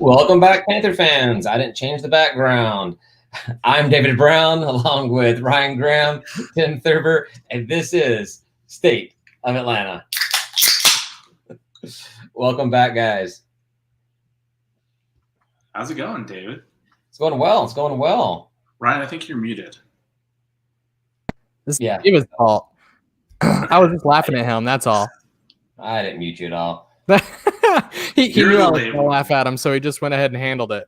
Welcome back, Panther fans. I didn't change the background. I'm David Brown, along with Ryan Graham, Tim Thurber, and this is State of Atlanta. Welcome back, guys. How's it going, David? It's going well. It's going well. Ryan, I think you're muted. This is David's fault. I was just laughing at him. That's all. I didn't mute you at all. he knew I was going to laugh at him, so he just went ahead and handled it.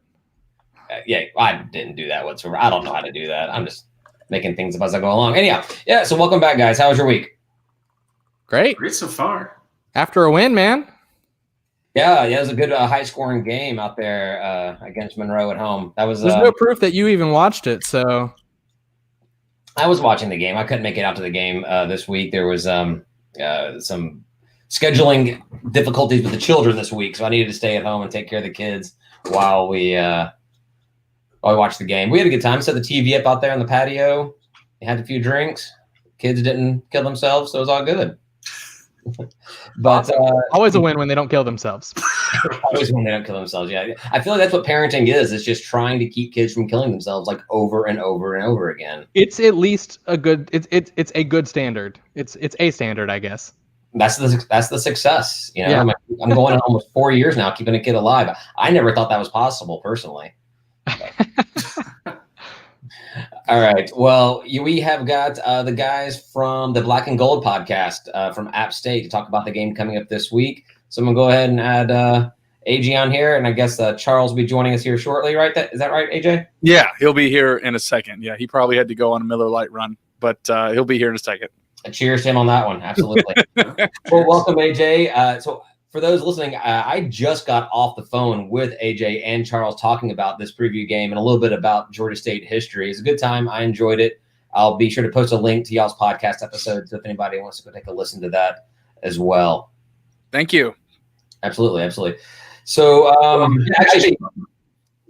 Yeah, I didn't do that whatsoever. I don't know how to do that. I'm just making things up as I go along. Anyhow, yeah, so welcome back, guys. How was your week? Great so far. After a win, man. Yeah, it was a good high-scoring game out there against Monroe at home. There's no proof that you even watched it, so... I was watching the game. I couldn't make it out to the game this week. There was some scheduling difficulties with the children this week, so I needed to stay at home and take care of the kids while we watched the game. We had a good time. Set the TV up out there on the patio. We had a few drinks. Kids didn't kill themselves, so it was all good. But always a win when they don't kill themselves. Always when they don't kill themselves. Yeah, I feel like that's what parenting is. It's just trying to keep kids from killing themselves, like over and over and over again. It's at least a good. It's a good standard. It's a standard, I guess. That's the success. You know, yeah. I'm going on almost 4 years now, keeping a kid alive. I never thought that was possible, personally. All right. Well, we have got the guys from the Black and Gold podcast from App State to talk about the game coming up this week. So I'm going to go ahead and add AJ on here, and I guess Charles will be joining us here shortly, right? Is that right, AJ? Yeah, he'll be here in a second. Yeah, he probably had to go on a Miller Lite run, but he'll be here in a second. Cheers to him on that one. Absolutely. Well, welcome, AJ. So for those listening, I just got off the phone with AJ and Charles talking about this preview game and a little bit about Georgia State history. It's a good time. I enjoyed it. I'll be sure to post a link to y'all's podcast episode, so if anybody wants to go take a listen to that as well. Thank you. Absolutely. So, actually,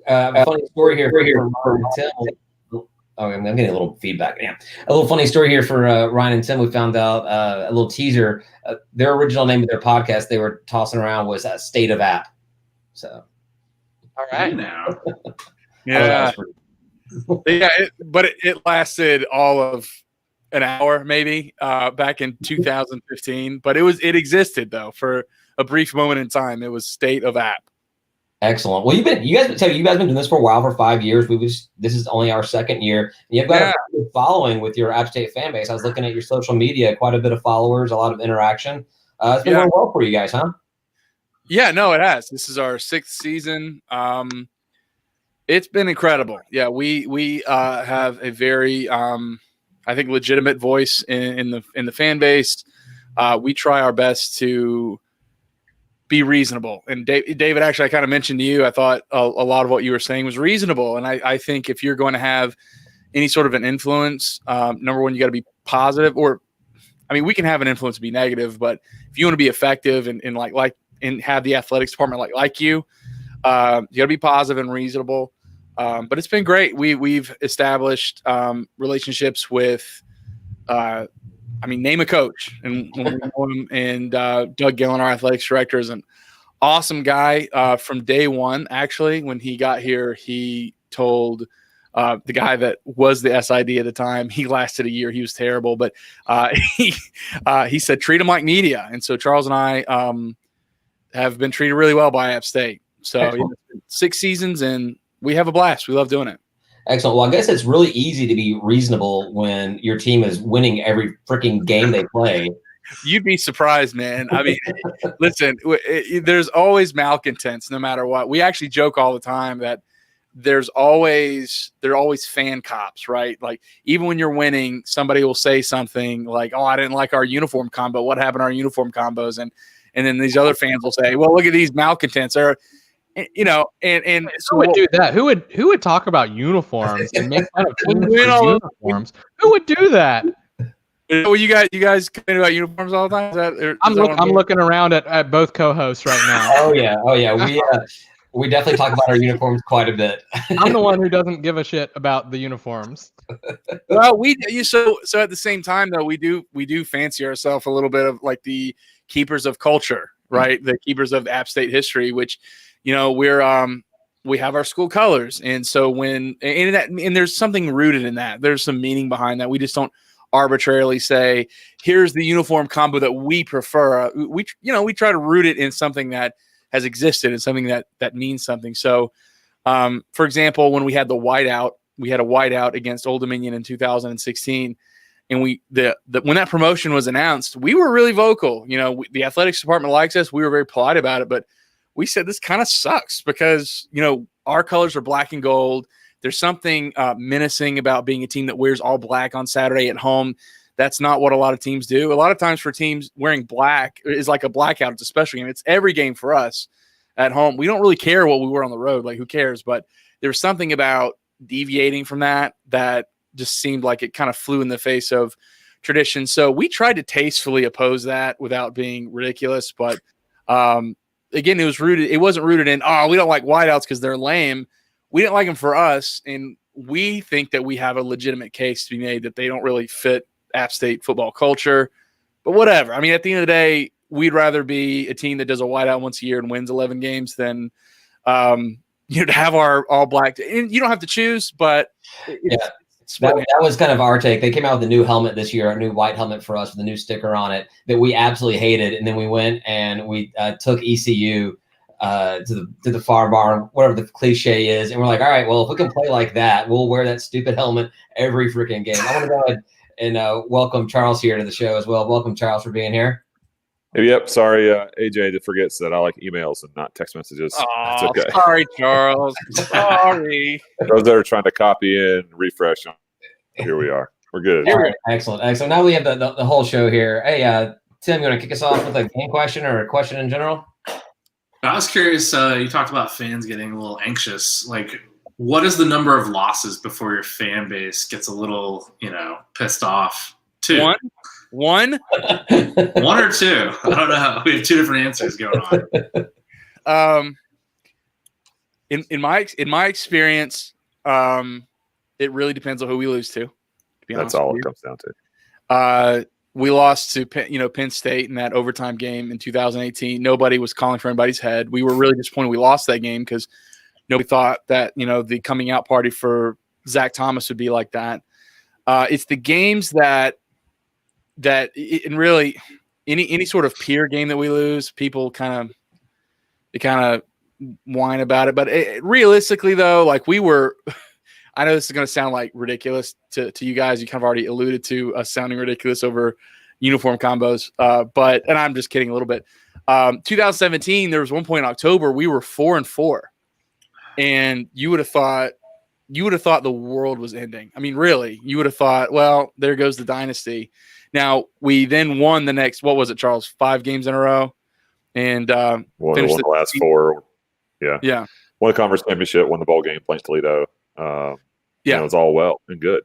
a funny story here for Tim. Oh, I'm getting a little feedback. Yeah, a little funny story here for Ryan and Tim. We found out a little teaser. Their original name of their podcast they were tossing around was State of App. So, all right now, yeah, but it lasted all of an hour, maybe back in 2015. But it existed though for a brief moment in time. It was State of App. Excellent. Well, you guys been doing this for a while, for 5 years. This is only our second year. You've got a good following with your App State fan base. I was looking at your social media, quite a bit of followers, a lot of interaction. It's been going well for you guys, huh? Yeah, no, it has. This is our 6th season. It's been incredible. Yeah, we have a very, I think, legitimate voice in the fan base. We try our best to be reasonable. And David, actually, I kind of mentioned to you, I thought a lot of what you were saying was reasonable. And I think if you're going to have any sort of an influence, number one, you got to be positive. Or, I mean, we can have an influence to be negative, but if you want to be effective and have the athletics department like you got to be positive and reasonable. But it's been great. We've established relationships with name a coach, and Doug Gillen, our athletics director, is an awesome guy from day one. Actually, when he got here, he told the guy that was the SID at the time, he lasted a year. He was terrible, but he said, treat him like media. And so Charles and I have been treated really well by App State. So 6 seasons, and we have a blast. We love doing it. Excellent. Well, I guess it's really easy to be reasonable when your team is winning every freaking game they play. You'd be surprised, man. I mean, listen, there's always malcontents no matter what. We actually joke all the time that there are always fan cops, right? Like, even when you're winning, somebody will say something like, oh, I didn't like our uniform combo. What happened to our uniform combos? And then these other fans will say, well, look at these malcontents. And who would do that? Who would talk about uniforms and make fun of teams for uniforms? Who would do that? Well, you guys complain about uniforms all the time? I'm looking around at both co-hosts right now. Oh yeah. We definitely talk about our uniforms quite a bit. I'm the one who doesn't give a shit about the uniforms. Well, so at the same time though, we do fancy ourselves a little bit of like the keepers of culture, right? The keepers of App State history, which we're we have our school colors. And so and there's something rooted in that. There's some meaning behind that. We just don't arbitrarily say, here's the uniform combo that we prefer. We try to root it in something that has existed and something that means something. So, for example, when we had a whiteout against Old Dominion in 2016. And when that promotion was announced, we were really vocal. The athletics department likes us. We were very polite about it, but we said this kind of sucks because, our colors are black and gold. There's something menacing about being a team that wears all black on Saturday at home. That's not what a lot of teams do. A lot of times for teams, wearing black is like a blackout. It's a special game. It's every game for us at home. We don't really care what we wear on the road. Like, who cares? But there's something about deviating from that just seemed like it kind of flew in the face of tradition. So we tried to tastefully oppose that without being ridiculous. But again, it wasn't rooted in, we don't like whiteouts because they're lame. We didn't like them for us. And we think that we have a legitimate case to be made that they don't really fit App State football culture. But whatever. I mean, at the end of the day, we'd rather be a team that does a whiteout once a year and wins 11 games than to have our all black. And you don't have to choose, but that was kind of our take. They came out with a new helmet this year, a new white helmet for us with a new sticker on it that we absolutely hated. And then we went and we took ECU to the far barn, whatever the cliche is. And we're like, all right, well, if we can play like that, we'll wear that stupid helmet every freaking game. I want to go ahead and welcome Charles here to the show as well. Welcome, Charles, for being here. Yep. Sorry, AJ forgets that I like emails and not text messages. Oh, it's okay. Sorry, Charles. Sorry. Those that are trying to copy in, refresh them. Here we are. We're good. All right, excellent. Now we have the whole show here. Hey, Tim, you want to kick us off with a game question or a question in general? I was curious. You talked about fans getting a little anxious. Like, what is the number of losses before your fan base gets a little, pissed off? 2. 1? 1 or 2? I don't know. We have 2 different answers going on. In my experience, it really depends on who we lose to be honest. That's all it comes down to. We lost to Penn State in that overtime game in 2018. Nobody was calling for anybody's head. We were really disappointed we lost that game because nobody thought that the coming out party for Zach Thomas would be like that. It's the games that and really any sort of peer game that we lose, people kind of whine about it. But realistically, though, like we were. I know this is going to sound like ridiculous to you guys. You kind of already alluded to us sounding ridiculous over uniform combos. And I'm just kidding a little bit. 2017, there was one point in October, we were 4-4. And you would have thought the world was ending. I mean, really, you would have thought, well, there goes the dynasty. Now, we then won the next, what was it, Charles? 5 games in a row. And won the last 4. Yeah. Yeah. Won the conference championship, won the bowl game, playing Toledo. It was all well and good.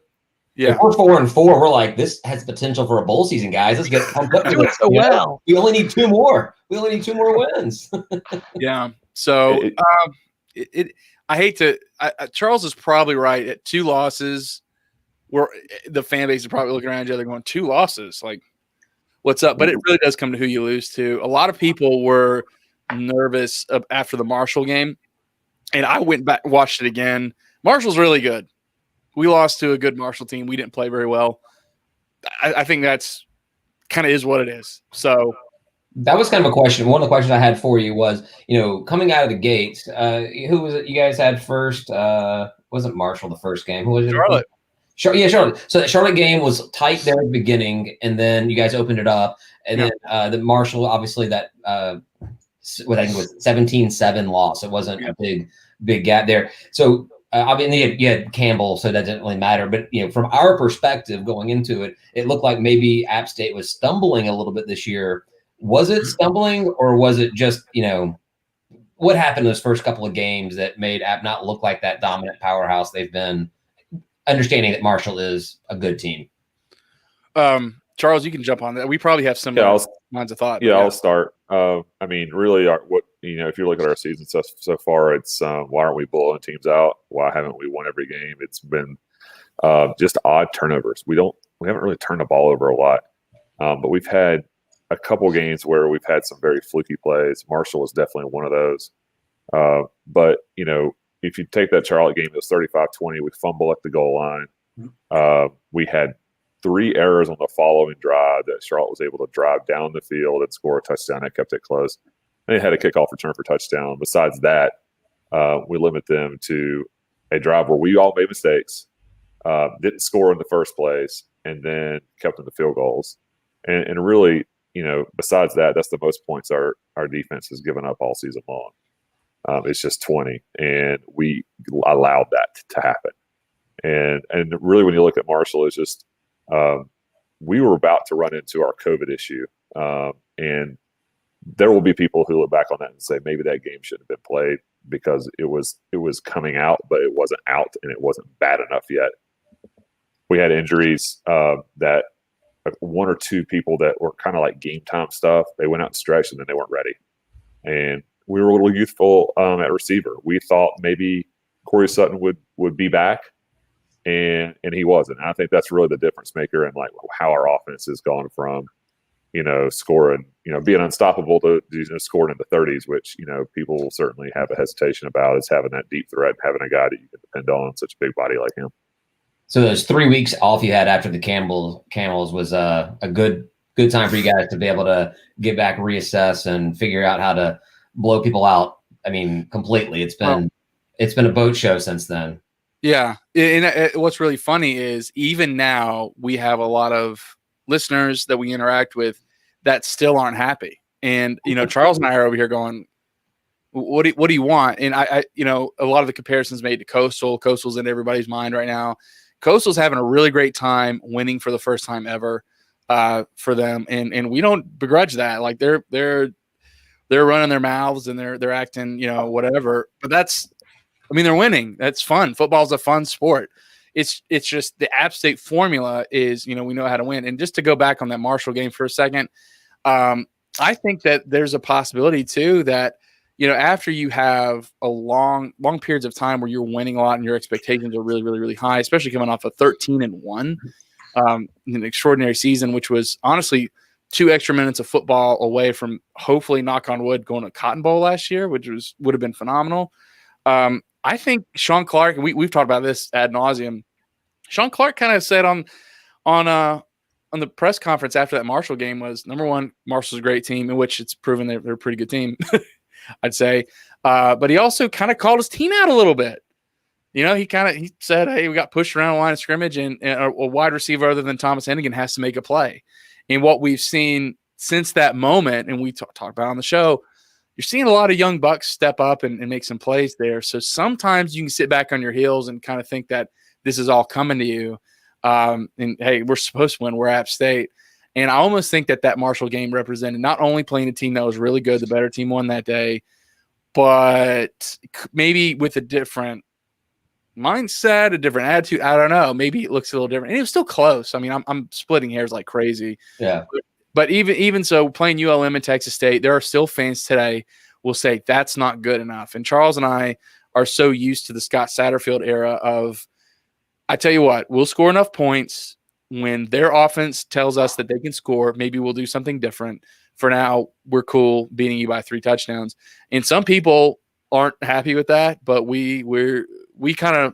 Yeah, if we're 4-4. We're like, this has potential for a bowl season, guys. Let's get pumped up. Doing so well. We only need 2 more. We only need 2 more wins. Yeah. So I hate to. Charles is probably right. At 2 losses, the fan base is probably looking around each other going, 2 losses, like what's up? But it really does come to who you lose to. A lot of people were nervous after the Marshall game, and I went back and watched it again. Marshall's really good. We lost to a good Marshall team. We didn't play very well. I think that's kind of is what it is. So that was kind of a question. One of the questions I had for you was, coming out of the gates, who was it you guys had first? Wasn't Marshall the first game? Who was it? Charlotte. Charlotte. So the Charlotte game was tight there at the beginning, and then you guys opened it up. And then the Marshall, obviously, that what I think was 17-7 loss. It wasn't a big gap there. So I mean, you had Campbell, so that didn't really matter. But from our perspective going into it, it looked like maybe App State was stumbling a little bit this year. Was it stumbling, or was it just what happened in those first couple of games that made App not look like that dominant powerhouse they've been? Understanding that Marshall is a good team. Charles, you can jump on that. We probably have similar lines of thought. Yeah, I'll start. I mean, really, if you look at our season so far, it's why aren't we blowing teams out? Why haven't we won every game? It's been just odd turnovers. We haven't really turned the ball over a lot, but we've had a couple games where we've had some very fluky plays. Marshall was definitely one of those. But if you take that Charlotte game, it was 35-20. We fumble at the goal line. We had 3 errors on the following drive that Charlotte was able to drive down the field and score a touchdown. That kept it close. And they had a kickoff return for touchdown. Besides that, we limit them to a drive where we all made mistakes, didn't score in the first place, and then kept them to field goals. And really, besides that, that's the most points our defense has given up all season long. It's just 20, and we allowed that to happen. And really, when you look at Marshall, it's just we were about to run into our COVID issue, and there will be people who look back on that and say maybe that game shouldn't have been played because it was coming out, but it wasn't out, and it wasn't bad enough yet. We had injuries that 1 or 2 people that were kind of like game time stuff. They went out and stretched, and then they weren't ready. And we were a little youthful at receiver. We thought maybe Corey Sutton would be back, and he wasn't. And I think that's really the difference maker in like how our offense has gone from, scoring, being unstoppable to scoring in the 30s, which, people will certainly have a hesitation about, is having that deep threat, having a guy that you can depend on, such a big body like him. So those 3 weeks off you had after the Camels was a good time for you guys to be able to get back, reassess, and figure out how to blow people out. I mean, completely. It's been a boat show since then. Yeah. And what's really funny is even now we have a lot of listeners that we interact with that still aren't happy. And, Charles and I are over here going, what do you want? And I a lot of the comparisons made to Coastal's in everybody's mind right now. Coastal's having a really great time winning for the first time ever for them. And we don't begrudge that. Like they're running their mouths and they're acting, whatever, but they're winning. That's fun. Football's a fun sport. It's just the App State formula is, we know how to win. And just to go back on that Marshall game for a second, I think that there's a possibility too that, after you have a long periods of time where you're winning a lot and your expectations are really, really, really high, especially coming off a 13-1, an extraordinary season, which was honestly 2 extra minutes of football away from hopefully, knock on wood, going to Cotton Bowl last year, which would have been phenomenal. I think Sean Clark, and we've talked about this ad nauseum. Sean Clark kind of said on the press conference after that Marshall game was, number one, Marshall's a great team, in which it's proven they're a pretty good team, I'd say. But he also kind of called his team out a little bit. He said, hey, we got pushed around a line of scrimmage, and a wide receiver other than Thomas Hennigan has to make a play. And what we've seen since that moment, and we talked about on the show, you're seeing a lot of young bucks step up and make some plays there. So sometimes you can sit back on your heels and kind of think that this is all coming to you. And hey, we're supposed to win. We're App State. And I almost think that Marshall game represented not only playing a team that was really good, the better team won that day, but maybe with a different mindset, a different attitude. I don't know. Maybe it looks a little different. And it was still close. I mean, I'm splitting hairs like crazy. Yeah. But even so, playing ULM and Texas State, there are still fans today will say that's not good enough. And Charles and I are so used to the Scott Satterfield era of, I tell you what, we'll score enough points when their offense tells us that they can score. Maybe we'll do something different. For now, we're cool beating you by 3 touchdowns. And some people aren't happy with that, but we try to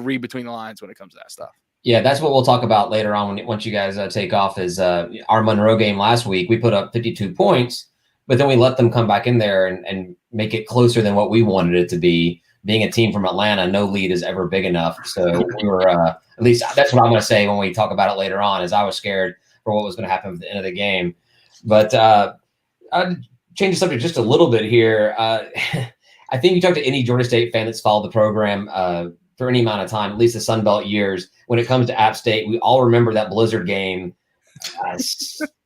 read between the lines when it comes to that stuff. Yeah, that's what we'll talk about later on once you guys take off. Is our Monroe game last week? We put up 52 points, but then we let them come back in there and make it closer than what we wanted it to be. Being a team from Atlanta, no lead is ever big enough. So we were, at least that's what I'm going to say when we talk about it later on, is I was scared for what was going to happen at the end of the game. But I'd change the subject just a little bit here. I think you talk to any Georgia State fan that's followed the program for any amount of time, at least the Sun Belt years. When it comes to App State, we all remember that Blizzard game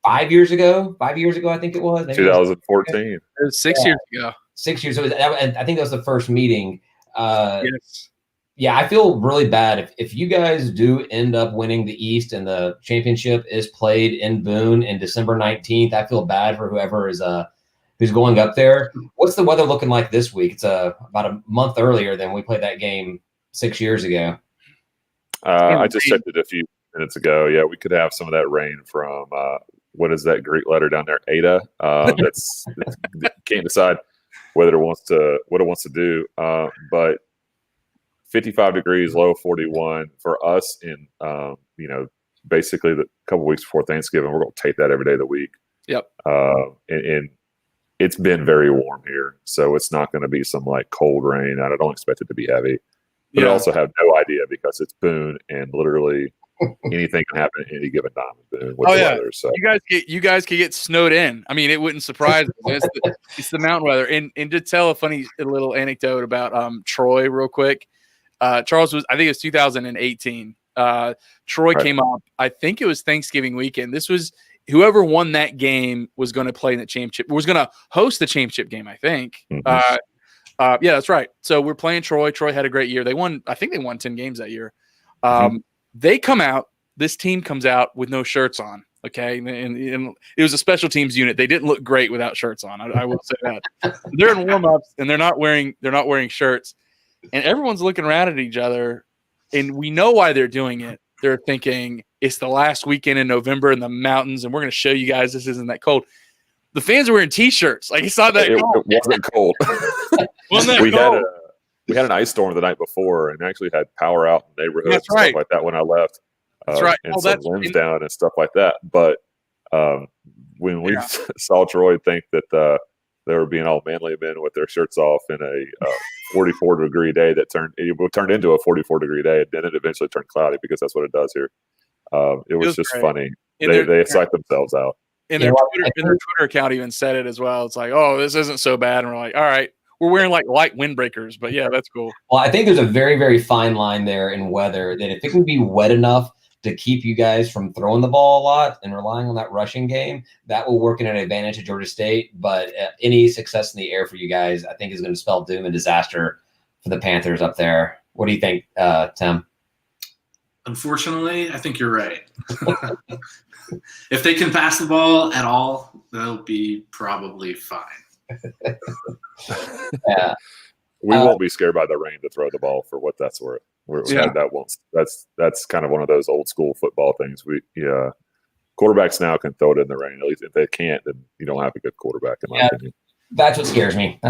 5 years ago. 5 years ago, I think it was. 2014. It was 6 years ago. 6 years. And I think that was the first meeting. Yes. Yeah, I feel really bad if you guys do end up winning the East and the championship is played in Boone in December 19th. I feel bad for whoever is who's going up there. What's the weather looking like this week? It's about a month earlier than we played that game 6 years ago. I just checked it a few minutes ago. Yeah, we could have some of that rain from what is that Greek letter down there, Eta? That's can't decide what it wants to do. But 55 degrees, low 41 for us. In basically the couple weeks before Thanksgiving, we're going to tape that every day of the week. Yep. And it's been very warm here, so it's not going to be some like cold rain. I don't expect it to be heavy. But I also have no idea because it's Boone, and literally anything can happen at any given time in Boone with the weather. So you guys could get snowed in. I mean, it wouldn't surprise me. It's the mountain weather. And to tell a funny little anecdote about Troy real quick, Charles I think it was 2018. Troy came up. I think it was Thanksgiving weekend. This was whoever won that game was going to play in the championship. Was going to host the championship game, I think. Mm-hmm. Yeah, that's right. So we're playing Troy. Troy had a great year. They won. I think they won 10 games that year. They come out. This team comes out with no shirts on. Okay, and it was a special teams unit. They didn't look great without shirts on. I will say that. They're in warm-ups and they're not wearing shirts, and everyone's looking around at each other, and we know why they're doing it. They're thinking it's the last weekend in November in the mountains, and we're going to show you guys this isn't that cold. The fans are wearing T-shirts. Like it's not that cold. It wasn't cold. We had an ice storm the night before, and actually had power out in neighborhoods and stuff like that when I left. That's right. And some limbs down and stuff like that. But when we saw Troy think that they were being all manly men with their shirts off in a 44-degree day that turned into a 44-degree day, and then it eventually turned cloudy because that's what it does here. It was just funny. They psyched themselves out. And their Twitter account even said it as well. It's like, oh, this isn't so bad. And we're like, all right, we're wearing like light windbreakers, but yeah, that's cool. Well, I think there's a very, very fine line there in weather that if it can be wet enough to keep you guys from throwing the ball a lot and relying on that rushing game, that will work in an advantage to Georgia State. But any success in the air for you guys, I think, is going to spell doom and disaster for the Panthers up there. What do you think, Tim? Unfortunately, I think you're right. If they can pass the ball at all, they'll be probably fine. Yeah. We won't be scared by the rain to throw the ball for what that's worth. That's kind of one of those old school football things. Quarterbacks now can throw it in the rain. At least if they can't, then you don't have a good quarterback in my opinion. That's what scares me.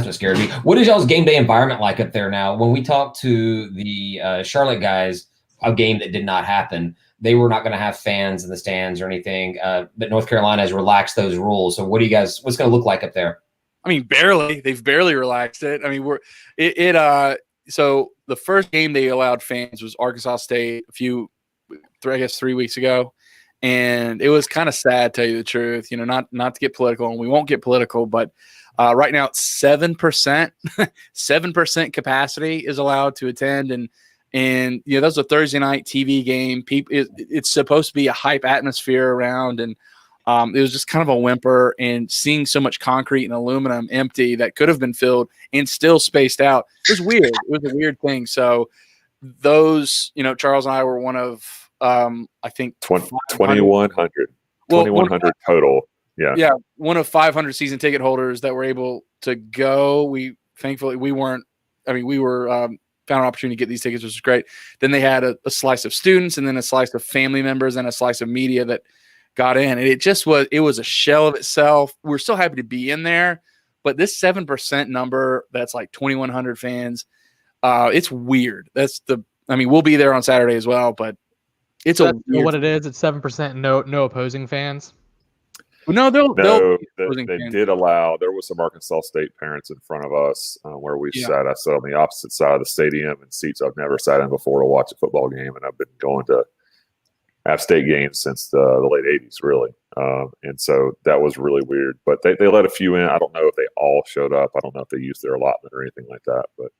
What is y'all's game day environment like up there now? When we talked to the Charlotte guys, a game that did not happen, they were not going to have fans in the stands or anything. But North Carolina has relaxed those rules. So what's going to look like up there? I mean, barely. They've barely relaxed it. I mean, so the first game they allowed fans was Arkansas State 3 weeks ago. And it was kind of sad, to tell you the truth, not to get political, and we won't get political, but right now it's 7%, 7% capacity is allowed to attend. And that was a Thursday night TV game. It's supposed to be a hype atmosphere around, and it was just kind of a whimper. And seeing so much concrete and aluminum empty that could have been filled and still spaced out, it was weird. It was a weird thing. So those, Charles and I were one of, I think 2,100 total. Yeah, one of 500 season ticket holders that were able to go. Thankfully we weren't. I mean, we were. Found an opportunity to get these tickets, which was great. Then they had a slice of students, and then a slice of family members, and a slice of media that got in. And it was a shell of itself. We're still happy to be in there, but this 7% number, that's like 2,100 fans. It's weird. We'll be there on Saturday as well, but what it is. It's 7%. No opposing fans. No, they did allow. There was some Arkansas State parents in front of us where we sat. I sat on the opposite side of the stadium in seats I've never sat in before to watch a football game, and I've been going to App State games since the late '80s, really. And so that was really weird. But they let a few in. I don't know if they all showed up. I don't know if they used their allotment or anything like that. But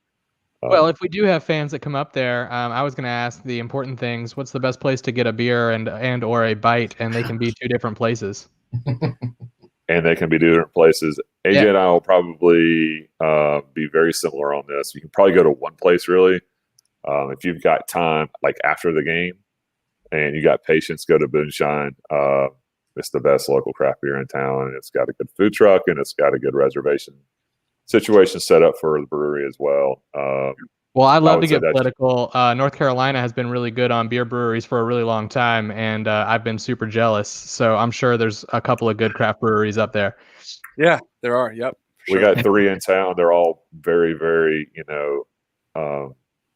well, if we do have fans that come up there, I was going to ask the important things. What's the best place to get a beer and or a bite? And they can be two different places. And they can be different places. AJ and I will probably be very similar on this. You can probably go to one place, really. If you've got time, like after the game, and you got patience, go to Moonshine. It's the best local craft beer in town, and it's got a good food truck, and it's got a good reservation situation set up for the brewery as well. Well, I'd love to get political. North Carolina has been really good on beer breweries for a really long time, and I've been super jealous. So I'm sure there's a couple of good craft breweries up there. Yeah, there are. Yep. We got 3 in town. They're all very, very,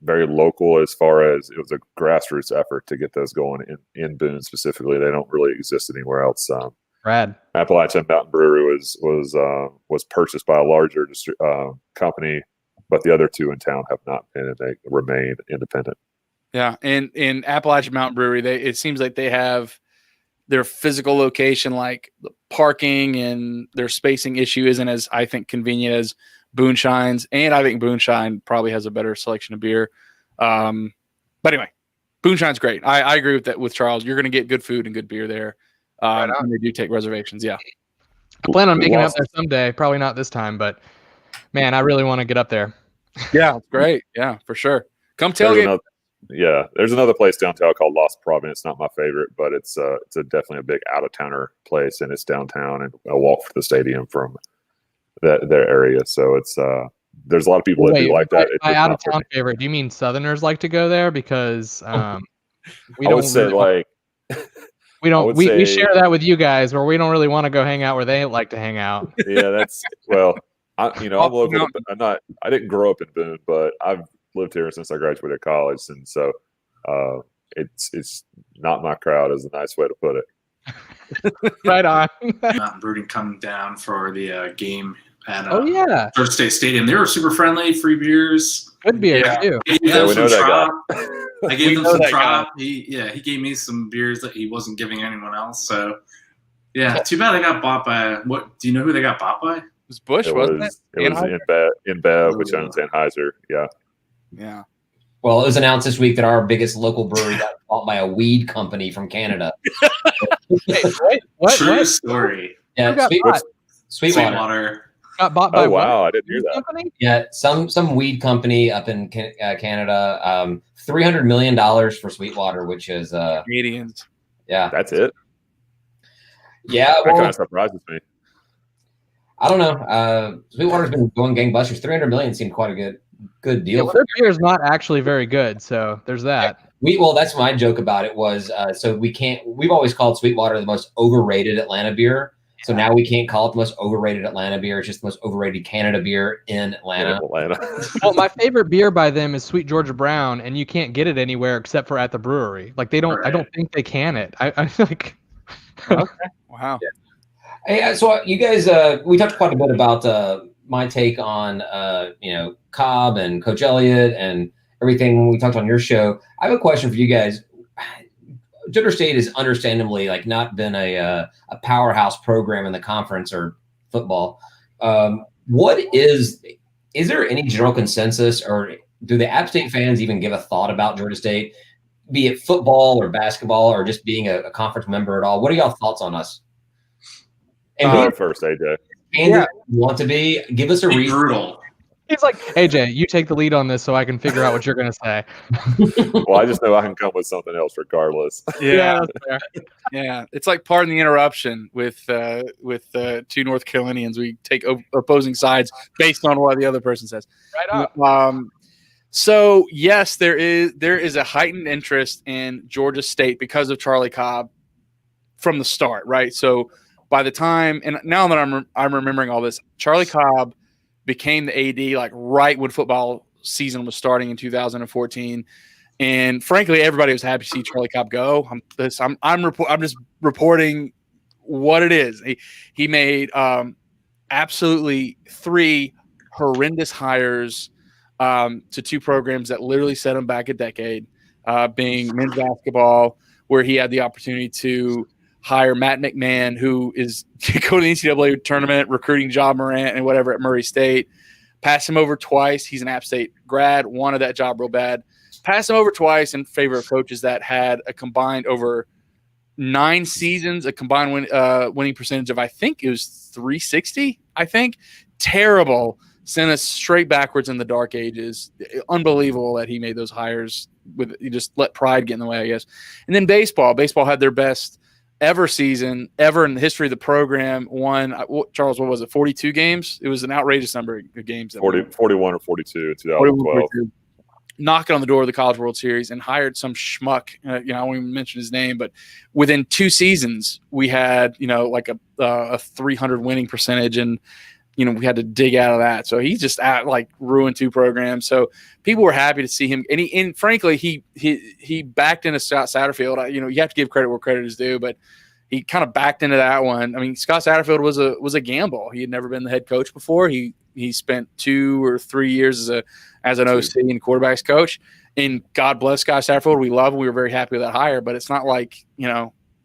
very local as far as it was a grassroots effort to get those going in Boone specifically. They don't really exist anywhere else. Brad. Appalachian Mountain Brewery was purchased by a larger company, but the other two in town have not been, and they remain independent. Yeah, and in Appalachian Mountain Brewery, it seems like they have their physical location, like the parking and their spacing issue isn't as, I think, convenient as Boone Shine's, and I think Boone Shine probably has a better selection of beer. But anyway, Boone Shine's great. I agree with that with Charles. You're going to get good food and good beer there. And they do take reservations. Yeah, I plan on making it up there someday. Probably not this time, but man, I really want to get up there. Yeah, it's great. Yeah, for sure. Come tailgate. There's another place downtown called Lost Providence. Not my favorite, but it's definitely a big out of towner place, and it's downtown and a walk for the stadium from their area. So it's there's a lot of people that do like that. My out of town favorite. Do you mean Southerners like to go there because we don't we share that with you guys, where we don't really want to go hang out where they like to hang out. Yeah, that's I'm local. I didn't grow up in Boone, but I've lived here since I graduated college, and so it's not my crowd is a nice way to put it. Right on. Mountain Brooding coming down for the game at Georgia State Stadium. They were super friendly, free beers, good beer too. I gave them some trop. He gave me some beers that he wasn't giving anyone else. So yeah, too bad they got bought by. What do you know who they got bought by? It was Busch, wasn't it? It was InBev, which owns Anheuser. Yeah. Well, it was announced this week that our biggest local brewery got bought by a weed company from Canada. What? True story. Yeah, Sweetwater got bought by. Oh wow, I didn't hear that. Company? Yeah, some weed company up in Canada. $300 million for Sweetwater, which is Canadians. Yeah, that's it. Yeah, that kind of surprises me. I don't know. Sweetwater's been going gangbusters. $300 million seemed quite a good deal. Yeah, their beer is not actually very good, so there's that. Well, that's my joke about it was so we've always called Sweetwater the most overrated Atlanta beer. So now we can't call it the most overrated Atlanta beer. It's just the most overrated Canada beer in Atlanta. Well, my favorite beer by them is Sweet Georgia Brown, and you can't get it anywhere except for at the brewery. Like they don't. Right. I don't think they can it. I feel like. Okay. Wow. Yeah. Hey, so you guys, we talked quite a bit about my take on Cobb and Coach Elliott and everything when we talked on your show. I have a question for you guys. Georgia State has understandably not been a powerhouse program in the conference or football. What is there any general consensus, or do the App State fans even give a thought about Georgia State, be it football or basketball or just being a conference member at all? What are y'all thoughts on us? And first, AJ. And if you want to be, give us a reason. Brutal. He's like, AJ, you take the lead on this so I can figure out what you're going to say. Well, I just know I can come with something else regardless. Yeah. Yeah. It's like pardon the interruption with two North Carolinians. We take opposing sides based on what the other person says. Right on. So, yes, there is a heightened interest in Georgia State because of Charlie Cobb from the start, right? So, by the time, and now that I'm remembering all this, Charlie Cobb became the AD right when football season was starting in 2014, and frankly, everybody was happy to see Charlie Cobb go. I'm just reporting what it is. He made absolutely 3 horrendous hires to 2 programs that literally set him back a decade, being men's basketball, where he had the opportunity to hire Matt McMahon, who is going to the NCAA tournament, recruiting Ja Morant and whatever at Murray State. Pass him over twice. He's an App State grad, wanted that job real bad. Pass him over twice in favor of coaches that had a combined over 9 seasons, a combined winning percentage of, I think it was 360, I think. Terrible. Sent us straight backwards in the dark ages. Unbelievable that he made those hires. He just let pride get in the way, I guess. And then baseball. Baseball had their best ever season ever in the history of the program. Won, Charles, what was it, 42 games? It was an outrageous number of games. 41 or 42 in 2012. Knocking on the door of the College World Series, and hired some schmuck. I won't even mention his name, but within 2 seasons, we had a 300 winning percentage, and we had to dig out of that. So he's just ruined 2 programs. So people were happy to see him. And frankly, he backed into Scott Satterfield. You have to give credit where credit is due, but he kind of backed into that one. I mean, Scott Satterfield was a gamble. He had never been the head coach before. He spent 2 or 3 years as an OC and quarterbacks coach. And God bless Scott Satterfield. We love him. We were very happy with that hire. But it's not like,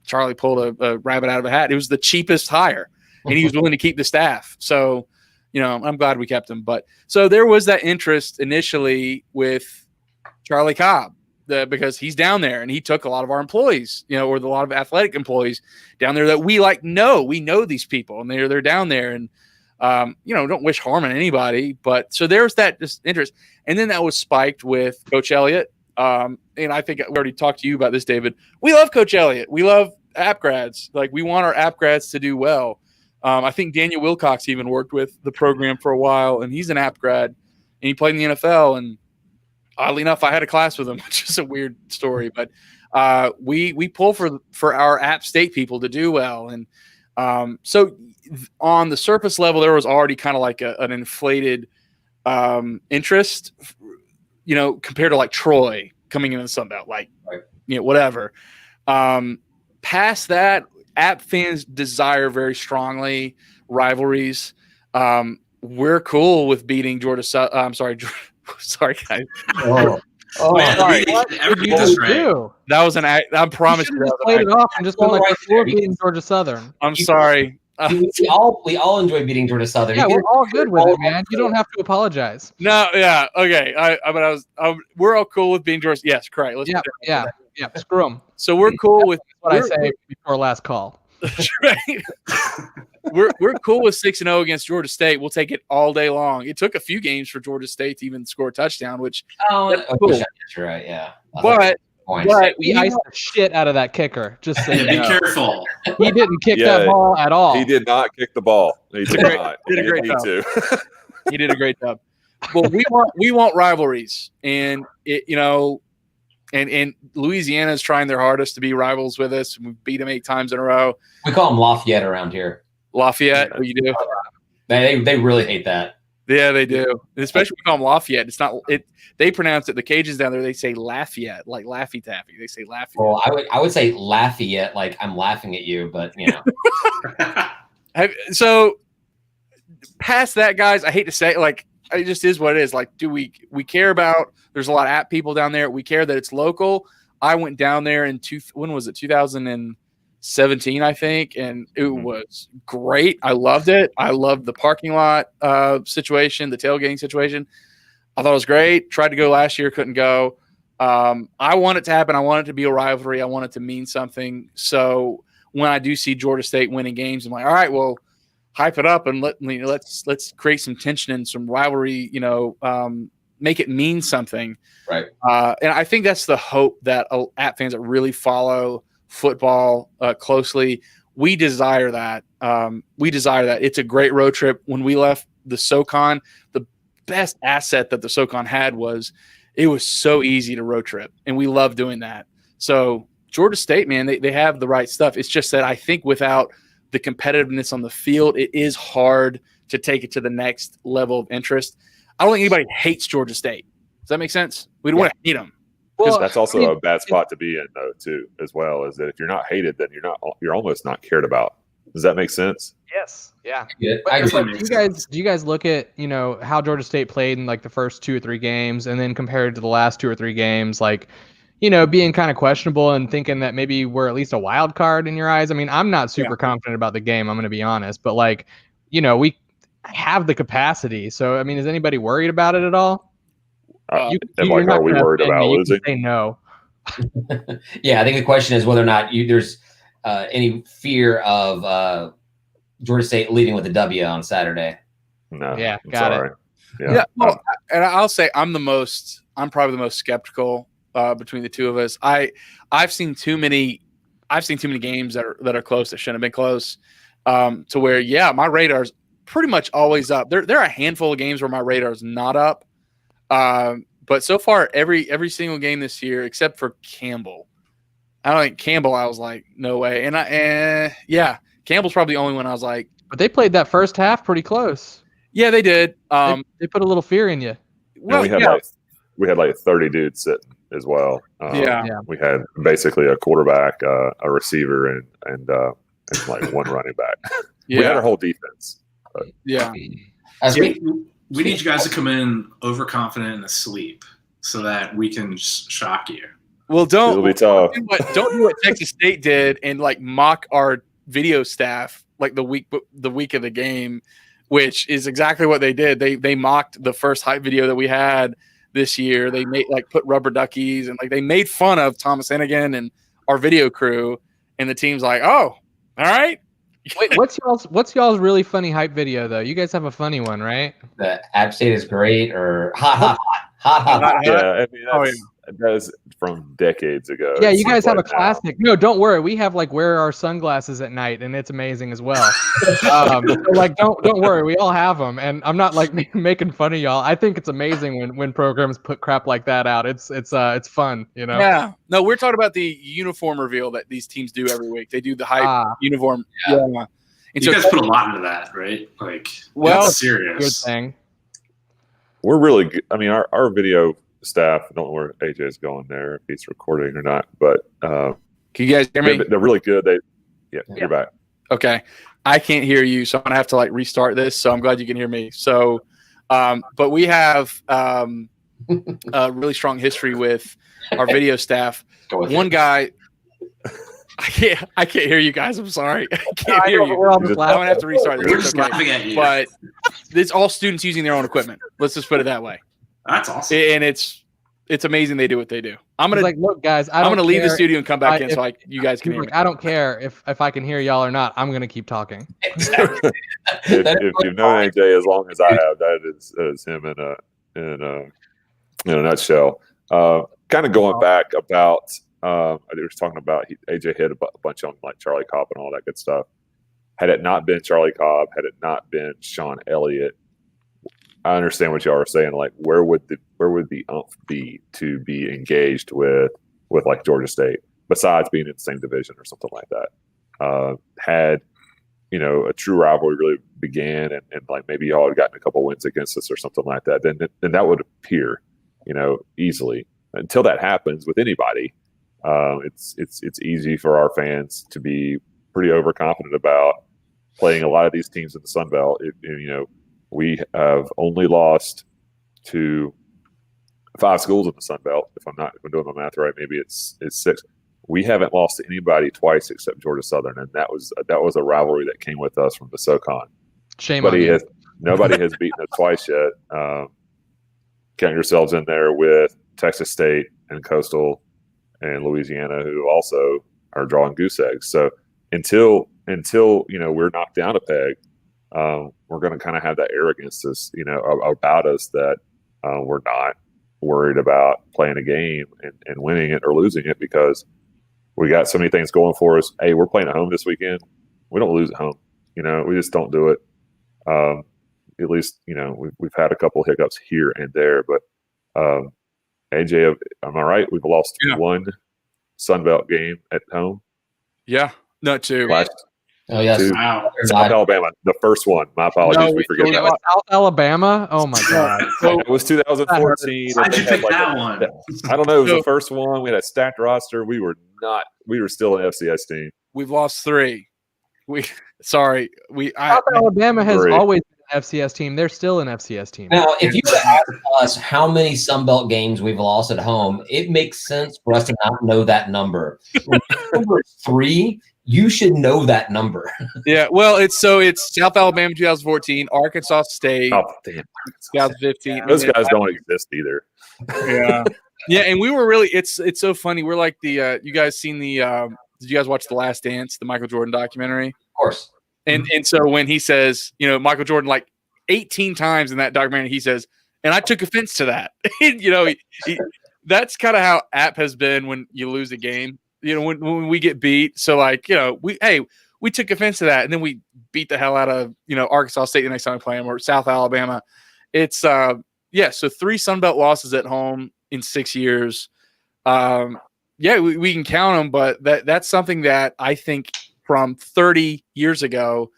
Charlie pulled a rabbit out of a hat. It was the cheapest hire, and he was willing to keep the staff. So, I'm glad we kept him. But so there was that interest initially with Charlie Cobb because he's down there, and he took a lot of our employees, or a lot of athletic employees down there that we know. We know these people, and they're down there, and don't wish harm on anybody. But so there's that just interest, and then that was spiked with Coach Elliott. And I think we already talked to you about this, David. We love Coach Elliott. We love app grads. Like, we want our app grads to do well. I think Daniel Wilcox even worked with the program for a while, and he's an app grad, and he played in the NFL. And oddly enough, I had a class with him, which is a weird story. But we pull for our App State people to do well. And so on the surface level, there was already kind of like an inflated interest, compared to like Troy coming into the Sun Belt, whatever. Past that, app fans desire very strongly rivalries. We're cool with beating Georgia. I'm sorry, sorry guys. Man, sorry. That was an act. I promise you. Just played it off and just been like, we're beating Georgia Southern. I'm sorry. We all enjoy beating Georgia Southern. Yeah, we're all good with it, man. You don't have to apologize. No, yeah, okay. We're all cool with being Georgia. Yes, correct. Let's yeah. Screw them. So we're cool with what I say before last call. Right. We're cool with 6-0 against Georgia State. We'll take it all day long. It took a few games for Georgia State to even score a touchdown, which that's cool. You're right. Yeah, but we iced the shit out of that kicker. Just saying. Be careful. He didn't kick that ball at all. He did not kick the ball. He did not. Did a great job. He did a great job. Well, we want rivalries, and And Louisiana is trying their hardest to be rivals with us. We beat them 8 times in a row. We call them Lafayette around here. Lafayette, you do? They really hate that. Yeah, they do. Especially we call them Lafayette. It's not it. They pronounce it. The Cajuns down there, they say Lafayette, like Laffy Taffy. They say Lafayette. Well, I would say Lafayette, like I'm laughing at you, but So past that, guys, I hate to say it, like it just is what it is. Like, do we care about? There's a lot of app people down there. We care that it's local. I went down there in when was it? 2017, I think, and it was great. I loved it. I loved the parking lot situation, the tailgating situation. I thought it was great. Tried to go last year, couldn't go. I want it to happen. I want it to be a rivalry. I want it to mean something. So when I do see Georgia State winning games, I'm like, all right, well, hype it up and let's create some tension and some rivalry. Make it mean something. Right. And I think that's the hope that app fans that really follow football closely. We desire that. It's a great road trip. When we left the SoCon, the best asset that the SoCon had was it was so easy to road trip, and we love doing that. So Georgia State, man, they have the right stuff. It's just that I think without the competitiveness on the field, it is hard to take it to the next level of interest. I don't think anybody hates Georgia State. Does that make sense? We don't want to hate them. Well, that's also a bad spot to be in, though, too, as well. Is that if you're not hated, then you're almost not cared about. Does that make sense? Yes. Yeah. Do you guys look at how Georgia State played in like the first 2 or 3 games, and then compared to the last 2 or 3 games, like being kind of questionable and thinking that maybe we're at least a wild card in your eyes? I mean, I'm not super confident about the game. I'm going to be honest, but we have the capacity. So, I mean, is anybody worried about it at all? Are we worried about losing? Say no. Yeah, I think the question is whether or not there's any fear of Georgia State leading with a W on Saturday. No. Yeah, got it. Yeah. Well, and I'll say I'm probably the most skeptical between the two of us. I've seen too many games that are close that shouldn't have been close. To where my radar's pretty much always up. There are a handful of games where my radar's not up. But so far, every single game this year, except for Campbell, I don't think Campbell, I was like, no way. And Campbell's probably the only one I was like. But they played that first half pretty close. Yeah, they did. They put a little fear in you. Well, we had like 30 dudes sitting as well. We had basically a quarterback, a receiver, and like one running back. We had our whole defense. But. We need you guys to come in overconfident and asleep so that we can shock you. Well, It'll be tough. Don't do what Texas State did and like mock our video staff like the week of the game, which is exactly what they did. They mocked the first hype video that we had this year. They made put rubber duckies and they made fun of Thomas Hennigan and our video crew, and the team's like, oh, all right. Wait, what's y'all's really funny hype video though? You guys have a funny one, right? The App State is great, or hot. Yeah, I mean that's from decades ago. Yeah, you guys have a classic. No, don't worry. We have wear our sunglasses at night, and it's amazing as well. Don't worry. We all have them, and I'm not making fun of y'all. I think it's amazing when programs put crap like that out. It's fun, you know. Yeah. No, we're talking about the uniform reveal that these teams do every week. They do the hype uniform. Yeah. And you guys put a lot into that, right? It's serious. Good thing. We're really good. I mean, our video staff, I don't know where AJ's going there, if he's recording or not, but can you guys hear me? They're really good. You're back. Okay. I can't hear you, so I'm gonna have to restart this. So I'm glad you can hear me. So but we have a really strong history with our video staff. One guy I can't hear you guys. I'm sorry. I can't hear you. I'm gonna have to restart this. We're just laughing at you. But it's all students using their own equipment. Let's just put it that way. That's awesome. And it's amazing they do what they do. I'm gonna look, guys. I'm gonna leave the studio and come back in so you guys can hear me. I don't care if I can hear y'all or not. I'm gonna keep talking. Exactly. if you've known AJ as long as I have, that is him in a nutshell. Kind of going back about. They were talking about AJ hit a bunch on Charlie Cobb and all that good stuff. Had it not been Charlie Cobb, had it not been Sean Elliott, I understand what y'all are saying. Where would the umph be to be engaged with Georgia State besides being in the same division or something like that? Had a true rivalry really began and maybe y'all had gotten a couple wins against us or something like that, then that would appear easily. Until that happens with anybody. It's easy for our fans to be pretty overconfident about playing a lot of these teams in the Sun Belt. We have only lost to 5 schools in the Sun Belt. If I'm doing my math right, maybe it's 6. We haven't lost to anybody twice except Georgia Southern, and that was a rivalry that came with us from the SoCon. Shame on you. Nobody has beaten us twice yet. Count yourselves in there with Texas State and Coastal and Louisiana, who also are drawing goose eggs. So until we're knocked down a peg, we're going to kind of have that arrogance about us that we're not worried about playing a game and winning it or losing it because we got so many things going for us. Hey, we're playing at home this weekend. We don't lose at home. We just don't do it. At least, we've had a couple hiccups here and there, but AJ, am I right? We've lost one Sun Belt game at home. Yeah, not two. Oh yes, wow. South Alabama, the first one. My apologies. We forget that. South Alabama. Oh my God. It was 2014. Why'd you pick that one? I don't know. It was the first one. We had a stacked roster. We were still an FCS team. We've lost 3. South Alabama has always been an FCS team. They're still an FCS team. Now, if you were to ask us how many Sun Belt games we've lost at home, it makes sense for us to not know that number. Number 3. You should know that number. Yeah, well, it's South Alabama 2014, Arkansas State 2015. Those guys don't exist either. Yeah, yeah, and we were really. It's so funny. We're like the. You guys seen the? Did you guys watch The Last Dance, the Michael Jordan documentary? Of course. And so when he says, Michael Jordan 18 times in that documentary, he says, and I took offense to that. That's kind of how App has been when you lose a game. When we get beat. So we took offense to that, and then we beat the hell out of Arkansas State the next time we play them, or South Alabama. It's so 3 Sun Belt losses at home in 6 years. We can count them, but that's something that I think from 30 years ago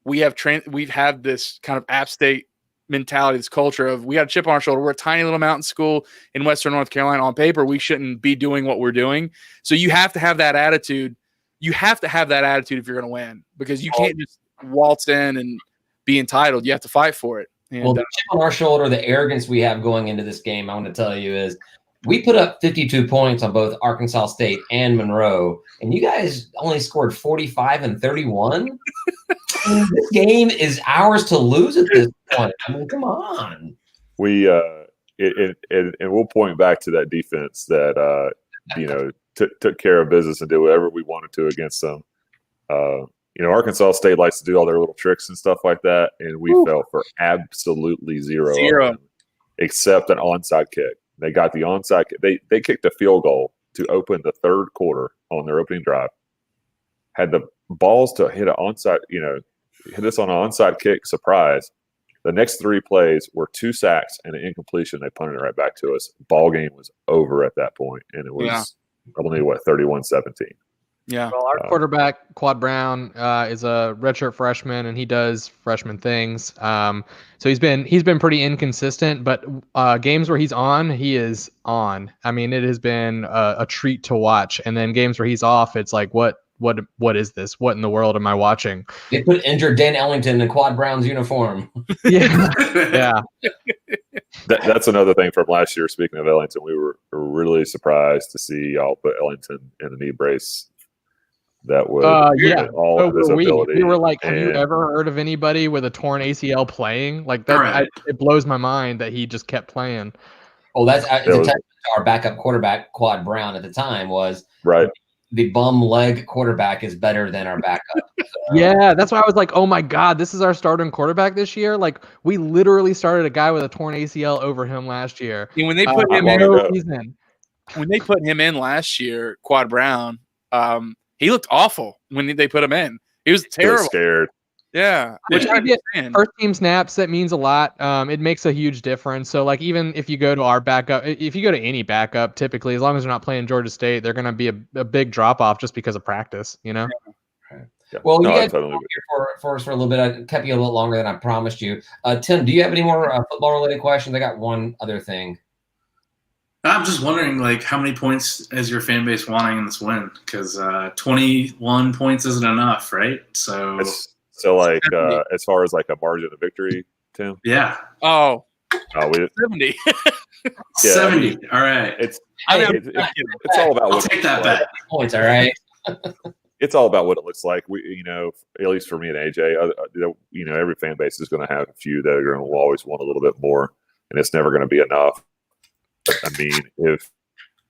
we've had this kind of App State mentality, this culture of we got a chip on our shoulder. We're a tiny little mountain school in Western North Carolina. On paper, we shouldn't be doing what we're doing. So you have to have that attitude. You have to have that attitude if you're going to win, because you can't just waltz in and be entitled. You have to fight for it. And, well, the chip on our shoulder, the arrogance we have going into this game, I want to tell you is we put up 52 points on both Arkansas State and Monroe, and you guys only scored 45 and 31. This game is ours to lose at this point. I mean, come on. We and we'll point back to that defense that took care of business and did whatever we wanted to against them. Arkansas State likes to do all their little tricks and stuff like that, and we fell for absolutely zero, except an onside kick. They got the onside kick. They kicked a field goal to open the third quarter on their opening drive. Had the balls to hit an onside, hit us on an onside kick, surprise. The next 3 plays were 2 sacks and an incompletion. They punted it right back to us. Ball game was over at that point, and it was only 31-17. Yeah. Well, our quarterback, Quad Brown, is a redshirt freshman, and he does freshman things. So he's been pretty inconsistent, but games where he's on, he is on. I mean, it has been a treat to watch. And then games where he's off, it's like, what is this? What in the world am I watching? They put injured Dan Ellington in Quad Brown's uniform. Yeah. That's another thing from last year. Speaking of Ellington, we were really surprised to see y'all put Ellington in a knee brace. That was all of his ability. We were like, have you ever heard of anybody with a torn ACL playing? Like that, it blows my mind that he just kept playing. Oh, that's our backup quarterback, Quad Brown, at the time was right. The bum leg quarterback is better than our backup. So. Yeah, that's why I was like, oh my God, this is our starting quarterback this year. Like we literally started a guy with a torn ACL over him last year. And when they put him when they put him in last year, Quad Brown, he looked awful when they put him in. He was terrible. He was scared. Yeah. Which I get first team snaps, that means a lot. It makes a huge difference. So like even if you go to our backup, if you go to any backup, typically, as long as they're not playing Georgia State, they're going to be a big drop off just because of practice, Yeah. Well, you guys been here for us for a little bit. I kept you a little longer than I promised you. Tim, do you have any more football related questions? I got one other thing. I'm just wondering, like, how many points is your fan base wanting in this win? Because 21 points isn't enough, right? So like, as far as like a margin of victory, Tim? Yeah. Oh, 70. 70. All right. It's all about I'll take that bet. Points. All right. It's all about what it looks like. We, at least for me and AJ, every fan base is going to have a few that are going to always want a little bit more, and it's never going to be enough. I mean, if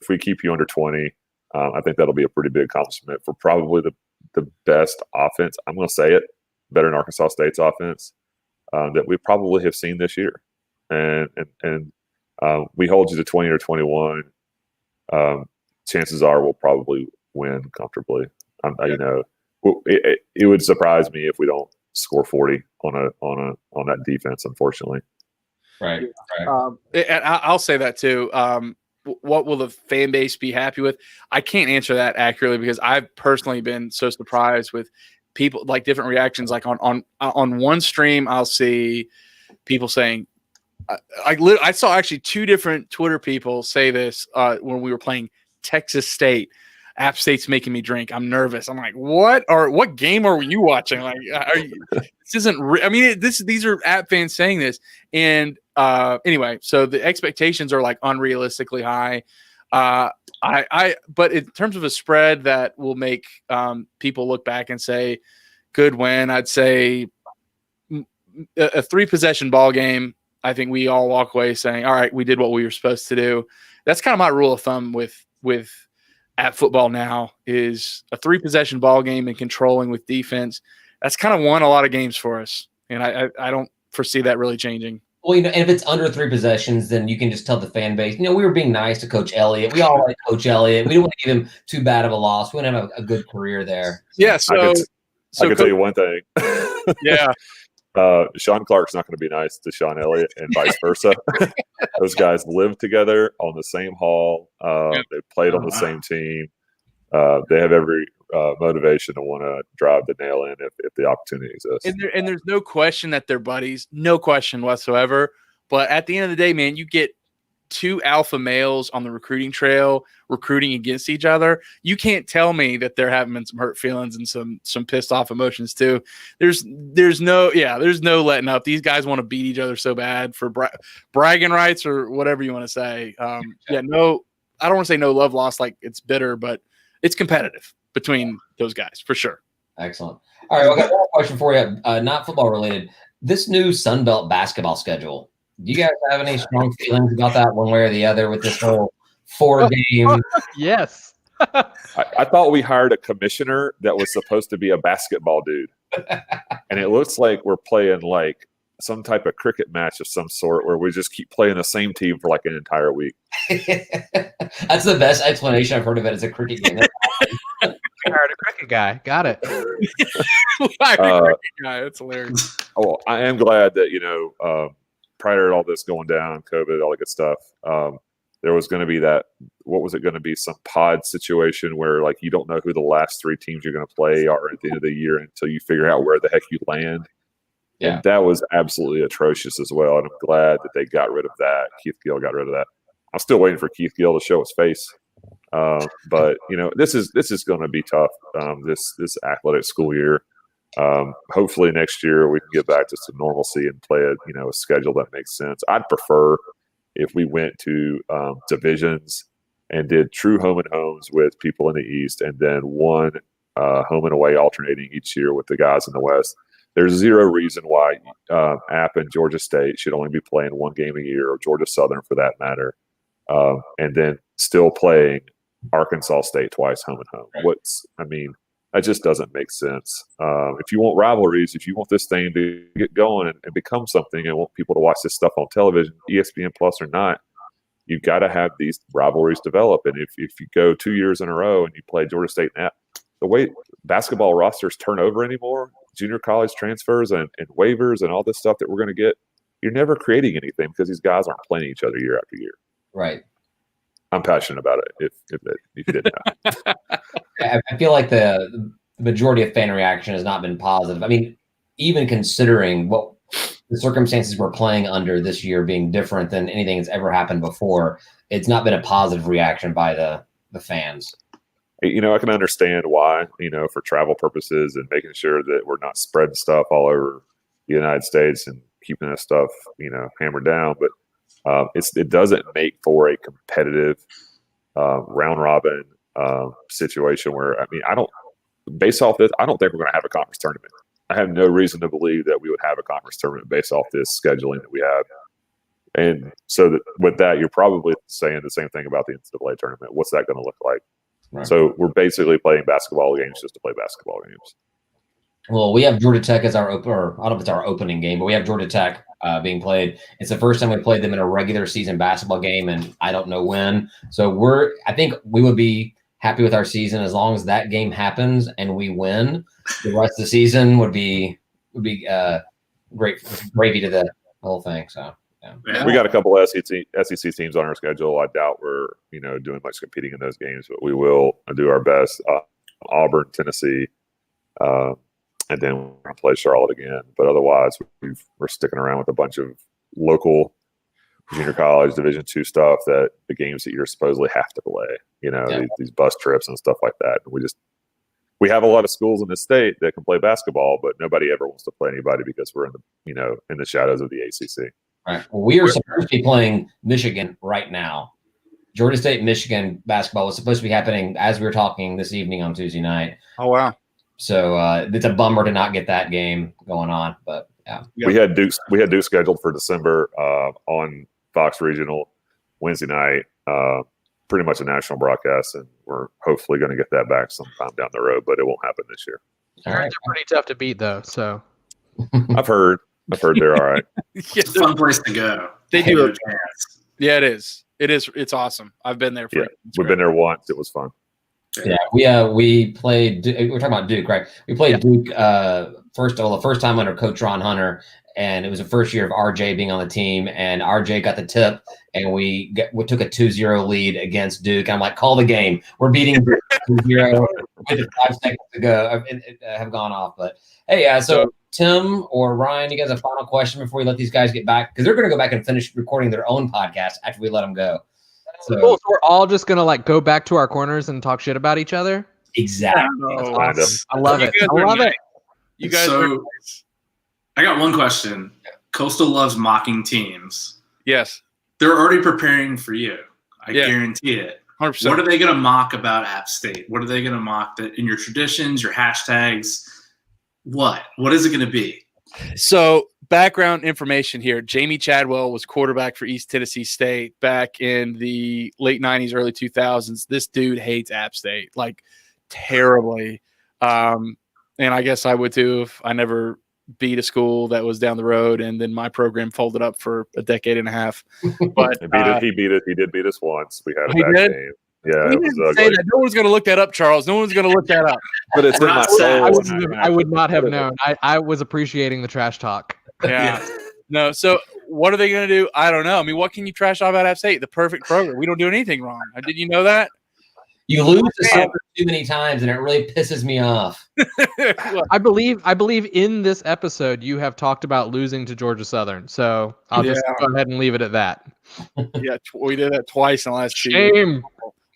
we keep you under 20, I think that'll be a pretty big accomplishment for probably the best offense. I'm going to say it, better than Arkansas State's offense that we probably have seen this year. And we hold you to 20 or 21. Chances are we'll probably win comfortably. It would surprise me if we don't score 40 on that defense, unfortunately. Right. And I'll say that too. What will the fan base be happy with? I can't answer that accurately because I've personally been so surprised with people, like different reactions. Like on one stream, I'll see people saying, I saw actually 2 different Twitter people say this when we were playing Texas State. App State's making me drink. I'm nervous. I'm like, what? Or what game are you watching? Like, this isn't. These are App fans saying this. And anyway, so the expectations are like unrealistically high. But in terms of a spread that will make people look back and say, good win, I'd say a 3-possession ball game. I think we all walk away saying, all right, we did what we were supposed to do. That's kind of my rule of thumb with at football now is a 3-possession ball game and controlling with defense. That's kind of won a lot of games for us. And I don't foresee that really changing. Well, and if it's under 3 possessions, then you can just tell the fan base, we were being nice to Coach Elliott. We all like Coach Elliott. We don't want to give him too bad of a loss. We want to have a good career there. Yeah. I can tell you one thing. Yeah. Sean Clark's not going to be nice to Sean Elliott and vice versa. Those guys live together on the same hall. They played on the same team. They have every motivation to want to drive the nail in if the opportunity exists. And there's no question that they're buddies, no question whatsoever. But at the end of the day, man, you get two alpha males on the recruiting trail recruiting against each other. You can't tell me that they're having some hurt feelings and some pissed off emotions too. There's no letting up. These guys want to beat each other so bad for bragging rights or whatever you want to say. I don't want to say no love lost like it's bitter, but it's competitive between those guys for sure. Excellent. All right, well, I got one question for you, not football related. This new Sun Belt basketball schedule. Do you guys have any strong feelings about that one way or the other with this whole 4-game? Yes. I thought we hired a commissioner that was supposed to be a basketball dude. And it looks like we're playing like some type of cricket match of some sort where we just keep playing the same team for like an entire week. That's the best explanation I've heard of it as a cricket game. Hired a cricket guy. Got it. Cricket guy. That's hilarious. Oh, I am glad that, prior to all this going down, COVID, all the good stuff, there was going to be what was it going to be, some pod situation where like you don't know who the last 3 teams you're going to play are at the end of the year until you figure out where the heck you land. Yeah. And that was absolutely atrocious as well. And I'm glad that they got rid of that. Keith Gill got rid of that. I'm still waiting for Keith Gill to show his face. But this is going to be tough. This athletic school year. Hopefully next year we can get back to some normalcy and play a schedule that makes sense. I'd prefer if we went to divisions and did true home and homes with people in the East, and then one home and away alternating each year with the guys in the West. There's zero reason why App and Georgia State should only be playing 1 game a year, or Georgia Southern for that matter, and then still playing Arkansas State twice home and home. That just doesn't make sense. If you want rivalries, if you want this thing to get going and become something and want people to watch this stuff on television, ESPN Plus or not, you've got to have these rivalries develop. And if you go 2 years in a row and you play Georgia State, the way basketball rosters turn over anymore, junior college transfers and waivers and all this stuff that we're going to get, you're never creating anything because these guys aren't playing each other year after year. Right. I'm passionate about it. If you didn't know. I feel like the majority of fan reaction has not been positive. I mean, even considering what the circumstances we're playing under this year being different than anything that's ever happened before, it's not been a positive reaction by the fans. I can understand why, for travel purposes and making sure that we're not spreading stuff all over the United States and keeping that stuff, hammered down. But it doesn't make for a competitive round robin situation where, based off this, I don't think we're going to have a conference tournament. I have no reason to believe that we would have a conference tournament based off this scheduling that we have. And so with that, you're probably saying the same thing about the NCAA tournament. What's that going to look like? Right. So we're basically playing basketball games just to play basketball games. Well, we have Georgia Tech as our I don't know if it's our opening game, but we have Georgia Tech being played. It's the first time we played them in a regular season basketball game, and I don't know when. So I think we would be happy with our season as long as that game happens and we win. The rest of the season would be great gravy to the whole thing. So yeah. We got a couple of SEC teams on our schedule. I doubt we're doing much competing in those games, but we will do our best. Auburn, Tennessee. And then we're going to play Charlotte again. But otherwise, we're sticking around with a bunch of local junior college Division II stuff, that the games that you're supposedly have to play, these bus trips and stuff like that. And we have a lot of schools in the state that can play basketball, but nobody ever wants to play anybody because we're in the shadows of the ACC. Right. Well, we are supposed to be playing Michigan right now. Georgia State, Michigan basketball was supposed to be happening as we were talking this evening on Tuesday night. Oh, wow. So it's a bummer to not get that game going on, but yeah. We had Duke scheduled for December on Fox Regional Wednesday night. Pretty much a national broadcast, and we're hopefully going to get that back sometime down the road, but it won't happen this year. All right. They're pretty tough to beat, though. So I've heard they're all right. It's a fun place to go. They do. Yeah, it is. It's awesome. I've been there. We've been there once. It was fun. Yeah, we played. We're talking about Duke, right? We played Duke the first time under Coach Ron Hunter, and it was the first year of RJ being on the team. And RJ got the tip, and we took a 2-0 lead against Duke. I'm like, call the game. We're beating Duke 2-0. with 5 seconds to go have gone off. But hey, so Tim or Ryan, you guys have a final question before we let these guys get back? Because they're going to go back and finish recording their own podcast after we let them go. So, cool. So we're all just going to like go back to our corners and talk shit about each other? Exactly. Awesome. I love it. I love it. You guys so, I got one question. Coastal loves mocking teams. Yes. They're already preparing for you. I guarantee it. 100%. What are they going to mock about App State? What are they going to mock that in your traditions, your hashtags? What is it going to be? So background information here. Jamie Chadwell was quarterback for East Tennessee State back in the late 90s, early 2000s. This dude hates App State, like terribly. And I guess I would too if I never beat a school that was down the road and then my program folded up for a decade and a half. But he did beat us once. We had a bad game. Yeah, it was say that. No one's going to look that up, Charles. No one's going to look that up. But it's in my soul. I would not have known. I was appreciating the trash talk. Yeah. No. So what are they going to do? I don't know. I mean, what can you trash talk about App State? The perfect program. We don't do anything wrong. Did you know that? You lose to something too many times, and it really pisses me off. I believe in this episode you have talked about losing to Georgia Southern, so I'll just go ahead and leave it at that. Yeah, we did that twice in the last 2 years. Shame.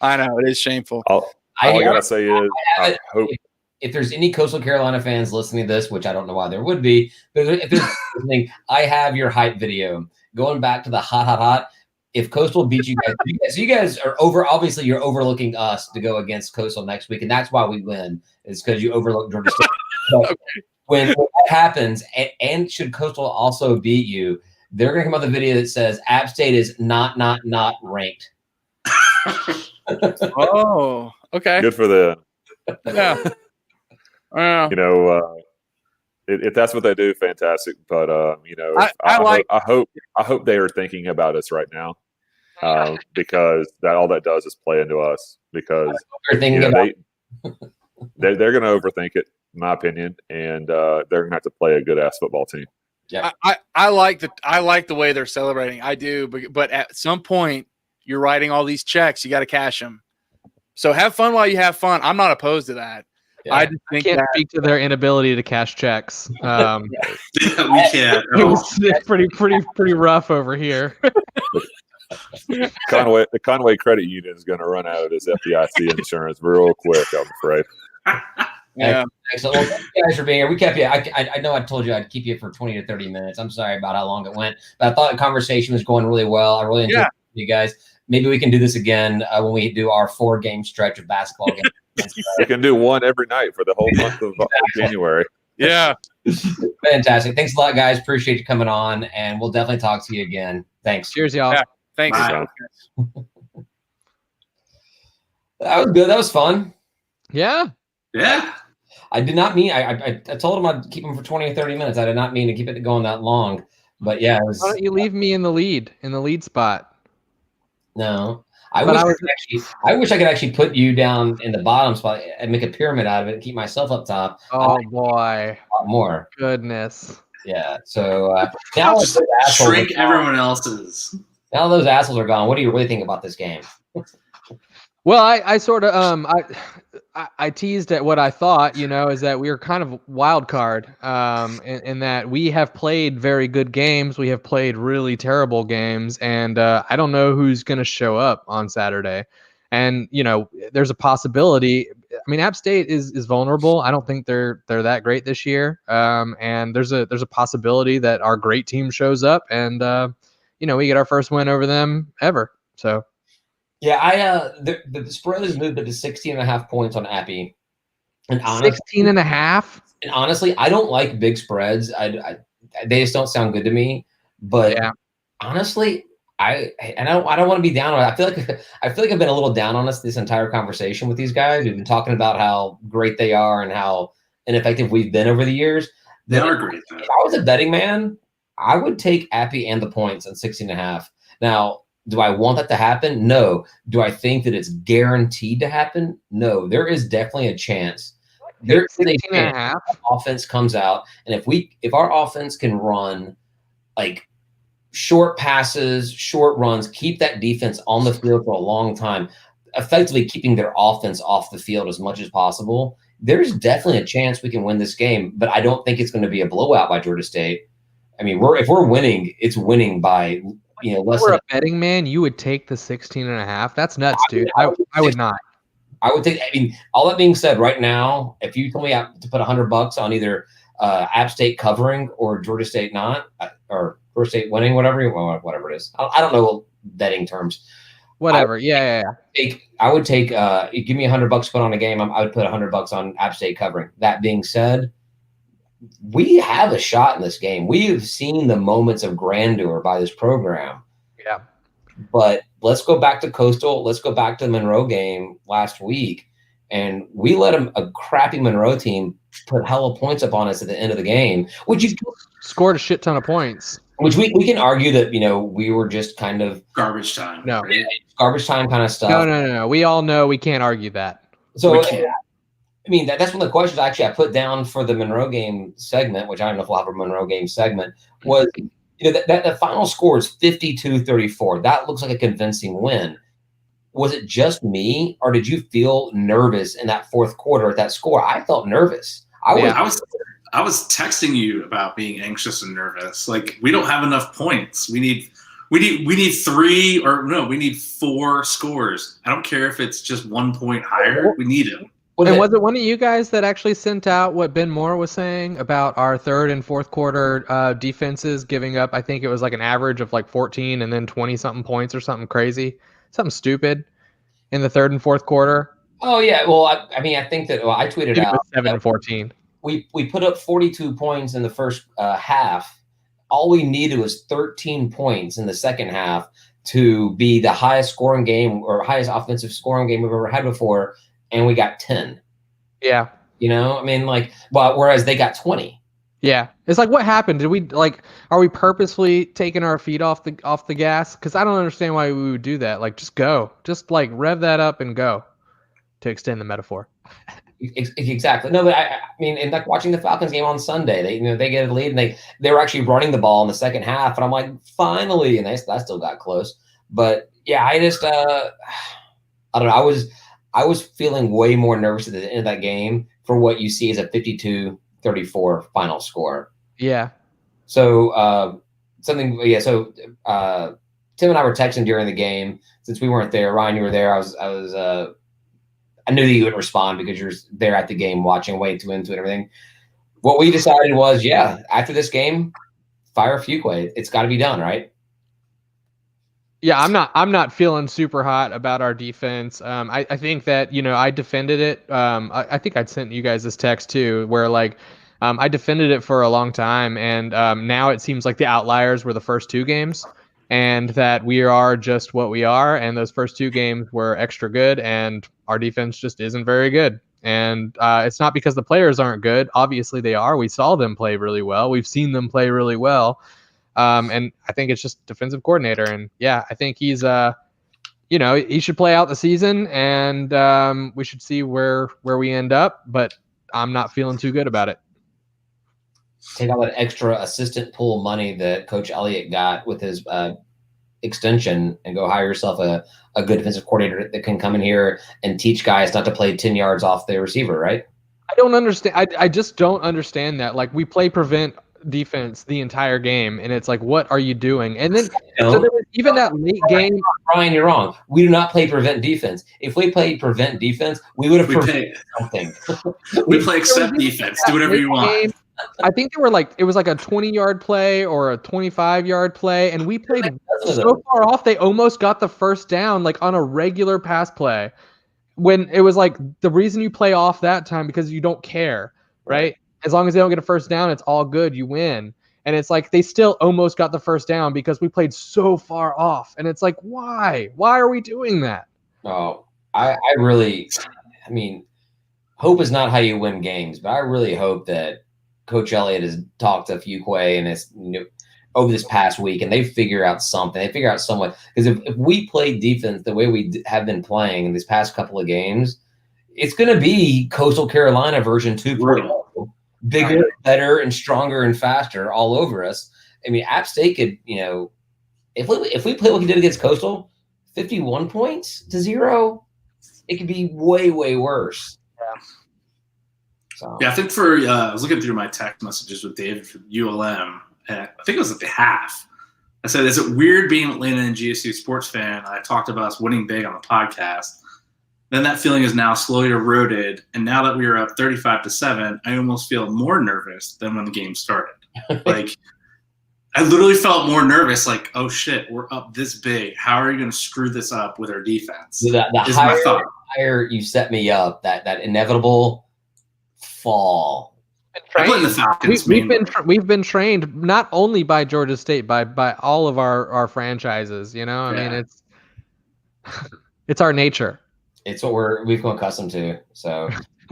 I know it is shameful. All I gotta say is, I hope if there's any Coastal Carolina fans listening to this, which I don't know why there would be, but if there's listening, I have your hype video going back to the hot. If Coastal beats you guys, so you guys are over. Obviously, you're overlooking us to go against Coastal next week, and that's why we win. Is because you overlook Georgia State. But when that happens, and should Coastal also beat you, they're going to come out with a video that says App State is not ranked. Oh, okay. Good for them. Yeah. If that's what they do, fantastic. But I hope they are thinking about us right now, because all that does is play into us. Because they're going to overthink it, in my opinion, and they're going to have to play a good ass football team. Yeah, I like the way they're celebrating. I do, but at some point, you're writing all these checks. You got to cash them. So have fun while you have fun. I'm not opposed to that. Yeah. I can't speak to their inability to cash checks. We can't. It's pretty rough over here. Conway Credit Union is going to run out of this FDIC insurance real quick, I'm afraid. Yeah. Excellent. Well, thank you guys for being here. We kept you. I know I told you I'd keep you for 20 to 30 minutes. I'm sorry about how long it went, but I thought the conversation was going really well. I really enjoyed you guys. Maybe we can do this again when we do our 4-game stretch of basketball games. We can do one every night for the whole month of January. Yeah. Fantastic. Thanks a lot, guys. Appreciate you coming on, and we'll definitely talk to you again. Thanks. Cheers, y'all. Yeah. Thanks. That was good. That was fun. Yeah. Yeah. I did not mean I told him I'd keep him for 20 or 30 minutes. I did not mean to keep it going that long. But yeah, it was, why don't you leave me in the lead spot? No. I wish I could actually put you down in the bottom spot and make a pyramid out of it and keep myself up top. Oh boy. A lot more. Goodness. Yeah. So now just shrink everyone else's. Now those assholes are gone. What do you really think about this game? Well, I sort of I teased at what I thought, is that we were kind of wild card, in that we have played very good games, we have played really terrible games, and I don't know who's going to show up on Saturday. And there's a possibility. I mean, App State is vulnerable. I don't think they're that great this year. And there's a possibility that our great team shows up, and we get our first win over them ever. So. Yeah, the spread has moved up to 16.5 points on Appy. And 16.5? And honestly, I don't like big spreads. They just don't sound good to me. But honestly, I don't want to be down on it. I feel like I've been a little down on us this entire conversation with these guys. We've been talking about how great they are and how ineffective we've been over the years. They are great. If I was a betting man, I would take Appy and the points on 16.5. Now, do I want that to happen? No. Do I think that it's guaranteed to happen? No. There is definitely a chance. There is a chance offense comes out, and if our offense can run like short passes, short runs, keep that defense on the field for a long time. effectively keeping their offense off the field as much as possible, there's definitely a chance we can win this game. But I don't think it's going to be a blowout by Georgia State. I mean, if we're winning, it's winning by less. If we're a betting man, you would take the 16.5. That's nuts, dude. I would not. I would think. I mean, all that being said, right now, if you told me to put $100 on either App State covering or Georgia State not, or Georgia State winning, whatever it is, I don't know betting terms. Whatever. I would take. You give me $100 to put on a game. I would put $100 on App State covering. That being said, we have a shot in this game. We have seen the moments of grandeur by this program. Yeah. But let's go back to Coastal. Let's go back to the Monroe game last week. And we let a crappy Monroe team put hella points up on us at the end of the game, which you scored a shit ton of points. Which we can argue that, we were just kind of garbage time. No. Right? Garbage time kind of stuff. No. We all know we can't argue that. So, I mean, that's one of the questions I put down for the Monroe game segment, which I don't know if we'll have a Monroe game segment, was, that the final score is 52-34. That looks like a convincing win. Was it just me, or did you feel nervous in that fourth quarter at that score? I felt nervous. I was texting you about being anxious and nervous. Like, we don't have enough points. We need 3 we need 4 scores. I don't care if it's just 1 point higher. We need it. And was it one of you guys that actually sent out what Ben Moore was saying about our third and fourth quarter defenses giving up? I think it was like an average of like 14 and then 20 something points or something crazy, something stupid in the third and fourth quarter. Oh yeah, well I think that I tweeted out 7 and 14. We put up 42 points in the first half. All we needed was 13 points in the second half to be the highest scoring game or highest offensive scoring game we've ever had before. And we got 10. Yeah. Whereas they got 20. Yeah. It's like, what happened? Did we are we purposefully taking our feet off the gas? Because I don't understand why we would do that. Like, just go. Just rev that up and go, to extend the metaphor. Exactly. No, but I mean, and watching the Falcons game on Sunday, they get a lead and they were actually running the ball in the second half. And I'm like, finally, and that still got close. But yeah, I just I don't know. I was feeling way more nervous at the end of that game for what you see as a 52-34 final score. Yeah. So Tim and I were texting during the game since we weren't there. Ryan, you were there. I knew that you wouldn't respond because you're there at the game watching, way too into it and everything. What we decided was, after this game, fire Fuqua. It's got to be done, right? Yeah, I'm not feeling super hot about our defense. I think that, I defended it. I think I'd sent you guys this text too, where I defended it for a long time. And now it seems like the outliers were the first 2 games and that we are just what we are. And those first 2 games were extra good and our defense just isn't very good. And it's not because the players aren't good. Obviously they are. We saw them play really well. We've seen them play really well. And I think it's just defensive coordinator. And yeah, I think he's, he should play out the season and we should see where we end up, but I'm not feeling too good about it. Take all that extra assistant pool money that Coach Elliott got with his extension and go hire yourself a good defensive coordinator that can come in here and teach guys not to play 10 yards off the receiver, right? I don't understand. I just don't understand that. We play prevent defense the entire game, and it's like, what are you doing? And then so there was even that late game. Ryan, you're wrong. We do not play prevent defense. If we played prevent defense, we would have prevented something. We play accept defense. Do whatever you want. I think they were it was like a 20-yard play or a 25-yard play, and we played so far off they almost got the first down on a regular pass play. When it was the reason you play off that time because you don't care, right? As long as they don't get a first down, it's all good. You win. And it's they still almost got the first down because we played so far off. And it's why? Why are we doing that? Oh, I mean, hope is not how you win games, but I really hope that Coach Elliott has talked to Fuqua and over this past week, and they figure out something. They figure out somewhat. Because if we play defense the way we have been playing in these past couple of games, it's going to be Coastal Carolina version 2.0. Bigger, better, and stronger and faster all over us. I mean, App State could, if we play what we did against Coastal, 51 points to 0. it could be way, way worse. Yeah. So. Yeah, I think I was looking through my text messages with David from ULM, and I think it was at the half. I said, is it weird being an Atlanta and GSU sports fan? I talked about us winning big on the podcast. Then that feeling is now slowly eroded, and now that we are up 35-7, I almost feel more nervous than when the game started. Like, I literally felt more nervous, like, oh shit, we're up this big. How are you going to screw this up with our defense? The higher you set me up, that inevitable fall. I blame the Falcons. We've been trained not only by Georgia State, by all of our franchises. You know, I mean, it's our nature. It's what we've become accustomed to. So,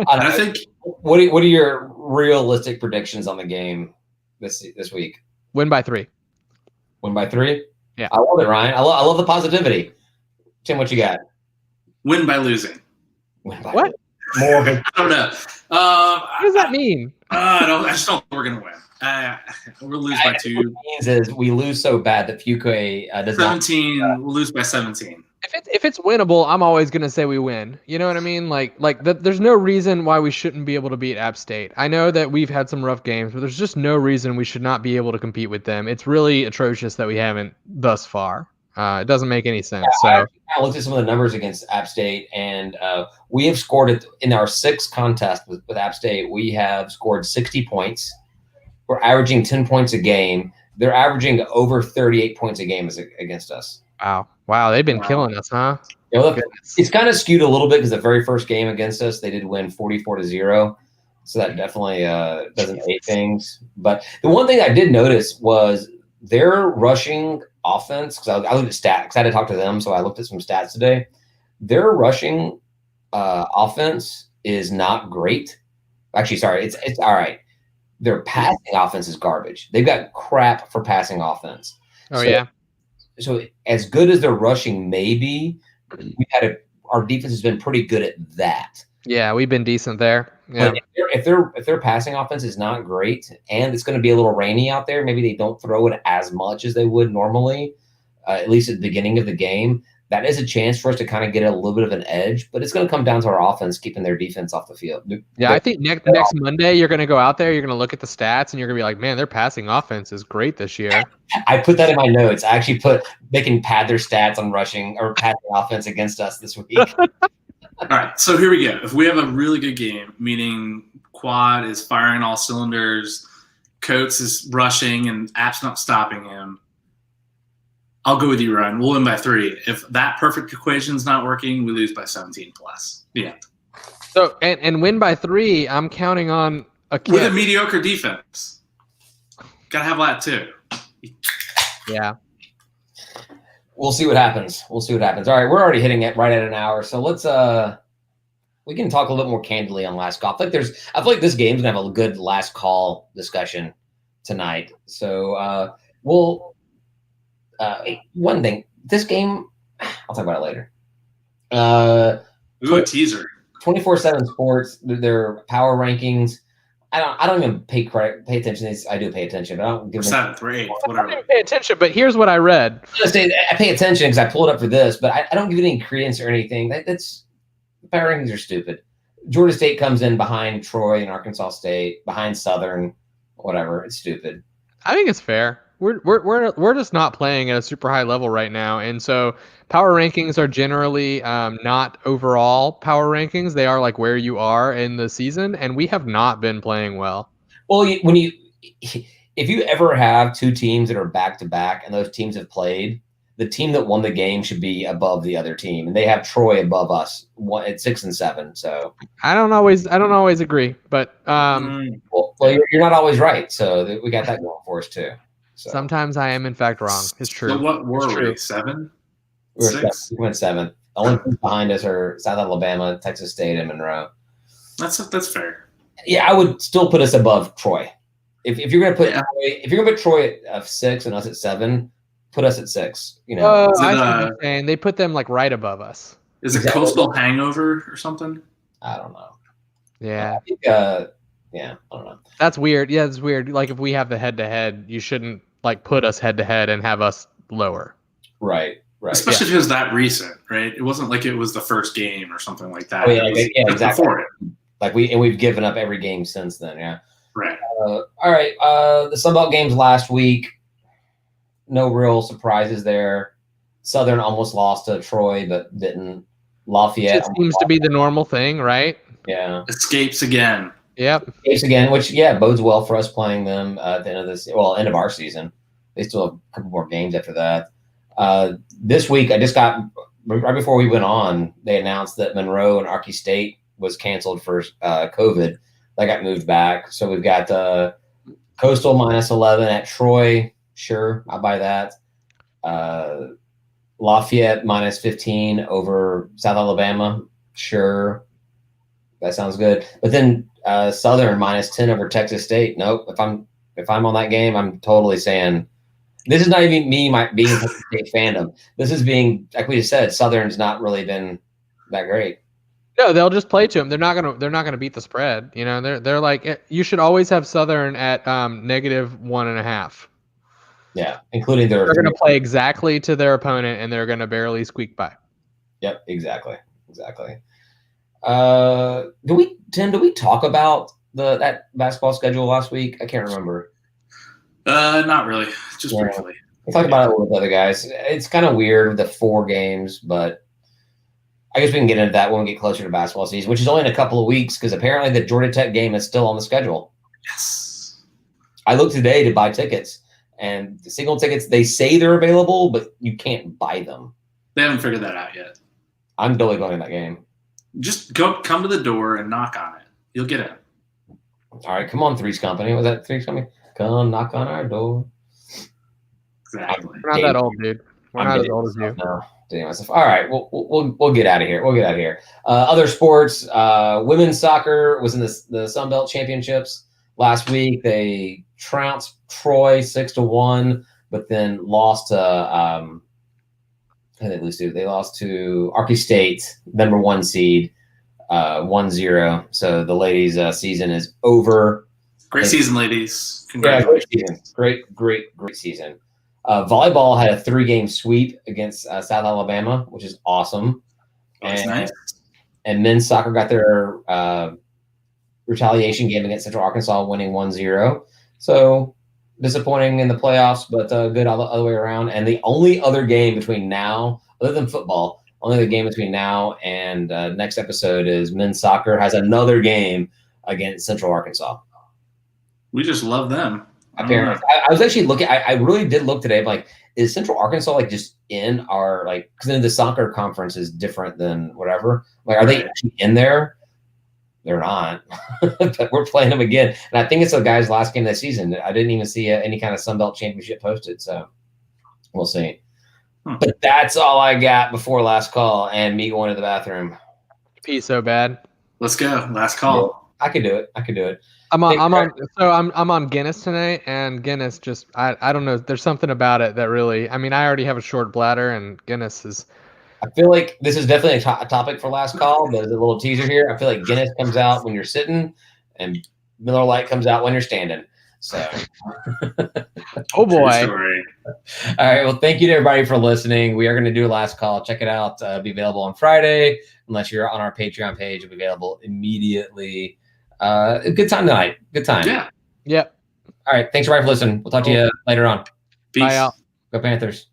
I think. What are your realistic predictions on the game this week? Win by 3. Win by 3? Yeah. I love it, Ryan. I love the positivity. Tim, what you got? Win by losing. Win by what? More. I don't know. What does that mean? I just don't think we're going to win. We'll lose by 2. What it means is we lose so bad that Fuquay does 17, not. We'll lose by 17. If it's winnable, I'm always gonna say we win. You know what I mean? There's no reason why we shouldn't be able to beat App State. I know that we've had some rough games, but there's just no reason we should not be able to compete with them. It's really atrocious that we haven't thus far. It doesn't make any sense. I looked at some of the numbers against App State, and we have scored it in our 6th contest with App State. We have scored 60 points. We're averaging 10 points a game. They're averaging over 38 points a game against us. Wow, they've been killing us, huh? You know, it's kind of skewed a little bit because the very first game against us, they did win 44-0. So that definitely doesn't aid things. But the one thing I did notice was their rushing offense, because I looked at stats, because I had to talk to them, so I looked at some stats today. Their rushing offense is not great. Actually, sorry, it's all right. Their passing offense is garbage. They've got crap for passing offense. So as good as their rushing may be, our defense has been pretty good at that. Yeah, we've been decent there. Yeah. But if their passing offense is not great and it's going to be a little rainy out there, maybe they don't throw it as much as they would normally, at least at the beginning of the game. That is a chance for us to kind of get a little bit of an edge, but it's going to come down to our offense keeping their defense off the field. Yeah, I think next Monday you're going to go out there, you're going to look at the stats, and you're going to be like, man, their passing offense is great this year. I put that in my notes. I actually they can pad their stats on rushing or passing offense against us this week. All right, so here we go. If we have a really good game, meaning Quad is firing all cylinders, Coates is rushing, and App's not stopping him, I'll go with you, Ryan. We'll win by 3. If that perfect equation is not working, we lose by 17 plus. The end. So and win by 3, I'm counting on with a mediocre defense. Gotta have that too. Yeah. We'll see what happens. All right, we're already hitting it right at an hour, so let's we can talk a little bit more candidly on last call. I feel like this game's gonna have a good last call discussion tonight. So one thing, this game, I'll talk about it later. Ooh, a teaser. 24/7 Sports, their power rankings. I don't even pay attention to these. I do pay attention, but I don't give them 7th or 8th, whatever. I pay attention, but here's what I read. I pay attention because I pulled it up for this, but I don't give it any credence or anything. That's power rankings are stupid. Georgia State comes in behind Troy and Arkansas State, behind Southern, whatever. It's stupid. I think it's fair. We're just not playing at a super high level right now, and so power rankings are generally not overall power rankings. They are like where you are in the season, and we have not been playing well. Well, if you ever have 2 teams that are back to back, and those teams have played, the team that won the game should be above the other team, and they have Troy above us at 6 and 7. So I don't always agree, but well, you're not always right. So we got that going for us too. So. Sometimes I am, in fact, wrong. It's true. So what were we? 7? We went 7th. The only teams behind us are South Alabama, Texas State, and Monroe. That's fair. Yeah, I would still put us above Troy. If you're gonna put Troy at 6 and us at 7, put us at 6. You know, I see what you're saying. They put them like right above us. Is it Coastal Hangover or something? I don't know. Yeah. I think, yeah, I don't know. That's weird. Yeah, it's weird. Like if we have the head-to-head, you shouldn't like put us head-to-head and have us lower. Right. Right. Especially if it was that recent, right? It wasn't like it was the first game or something like that. Oh, yeah, exactly. Before it. Like we've given up every game since then. Yeah. Right. All right. The Sun Belt games last week. No real surprises there. Southern almost lost to Troy, but didn't. Lafayette It seems to be the normal thing, right? Yeah. Escapes again. Yep. Escapes again, which bodes well for us playing them at the end of end of our season. They still have a couple more games after that. This week, I just got right before we went on. They announced that Monroe and Appalachian State was canceled for COVID. That got moved back. So we've got Coastal -11 at Troy. Sure, I'll buy that. Lafayette -15 over South Alabama. Sure, that sounds good. But then Southern -10 over Texas State. Nope. If I'm on that game, I'm totally saying this is not even me being a Texas State fandom. This is being, like we just said, Southern's not really been that great. No, they'll just play to them. They're not gonna beat the spread. You know, they're like, you should always have Southern at -1.5. Yeah, including they're going to play exactly to their opponent, and they're going to barely squeak by. Yep, exactly. Do we talk about that basketball schedule last week? I can't remember. Not really, just briefly. We talked about it with other guys. It's kind of weird with the 4 games, but I guess we can get into that when we get closer to basketball season, which is only in a couple of weeks because apparently the Georgia Tech game is still on the schedule. Yes. I looked today to buy tickets. And the single tickets, they say they're available, but you can't buy them. They haven't figured that out yet. I'm totally going to that game. Just come to the door and knock on it. You'll get in. All right, come on, Three's Company. Was that Three's Company? Come knock on our door. Exactly. We're not that old, dude. We're not as old as you. Myself. All right, we'll get out of here. Other sports, women's soccer was in the Sun Belt Championships last week. They trounced Troy 6-1, but then lost to who did they lose to? They lost to Appalachian State, number 1 seed, 1-0. So the ladies' season is over. Great season, ladies. Congratulations. Yeah, great season. Volleyball had a 3-game sweep against South Alabama, which is awesome. That's nice. And men's soccer got their retaliation game against Central Arkansas, winning 1-0. So disappointing in the playoffs, but good all the other way around. And the only other game between now, other than football, only the game between now and next episode is men's soccer has another game against Central Arkansas. We just love them. Apparently, I was actually looking. I really did look today. I'm like, is Central Arkansas like just in our because then the soccer conference is different than whatever. Like, are they actually in there? They're not. But we're playing them again, and I think it's the guys' last game of the season. I didn't even see any kind of Sun Belt championship posted, so we'll see. But that's all I got before last call and me going to the bathroom. Pee so bad. Let's go. Last call. Yeah, I could do it. I'm on Guinness tonight, and Guinness just I don't know. There's something about it that really. I mean, I already have a short bladder, and Guinness is. I feel like this is definitely a topic for last call, but as a little teaser here, I feel like Guinness comes out when you're sitting, and Miller Lite comes out when you're standing. So. Oh boy! All right. Well, thank you to everybody for listening. We are going to do a last call. Check it out. It'll be available on Friday, unless you're on our Patreon page. It'll be available immediately. A good time tonight. Good time. Yeah. Yep. All right. Thanks, everybody, for listening. We'll talk to you later on. Peace. Bye out. Go Panthers.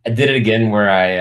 I did it again where I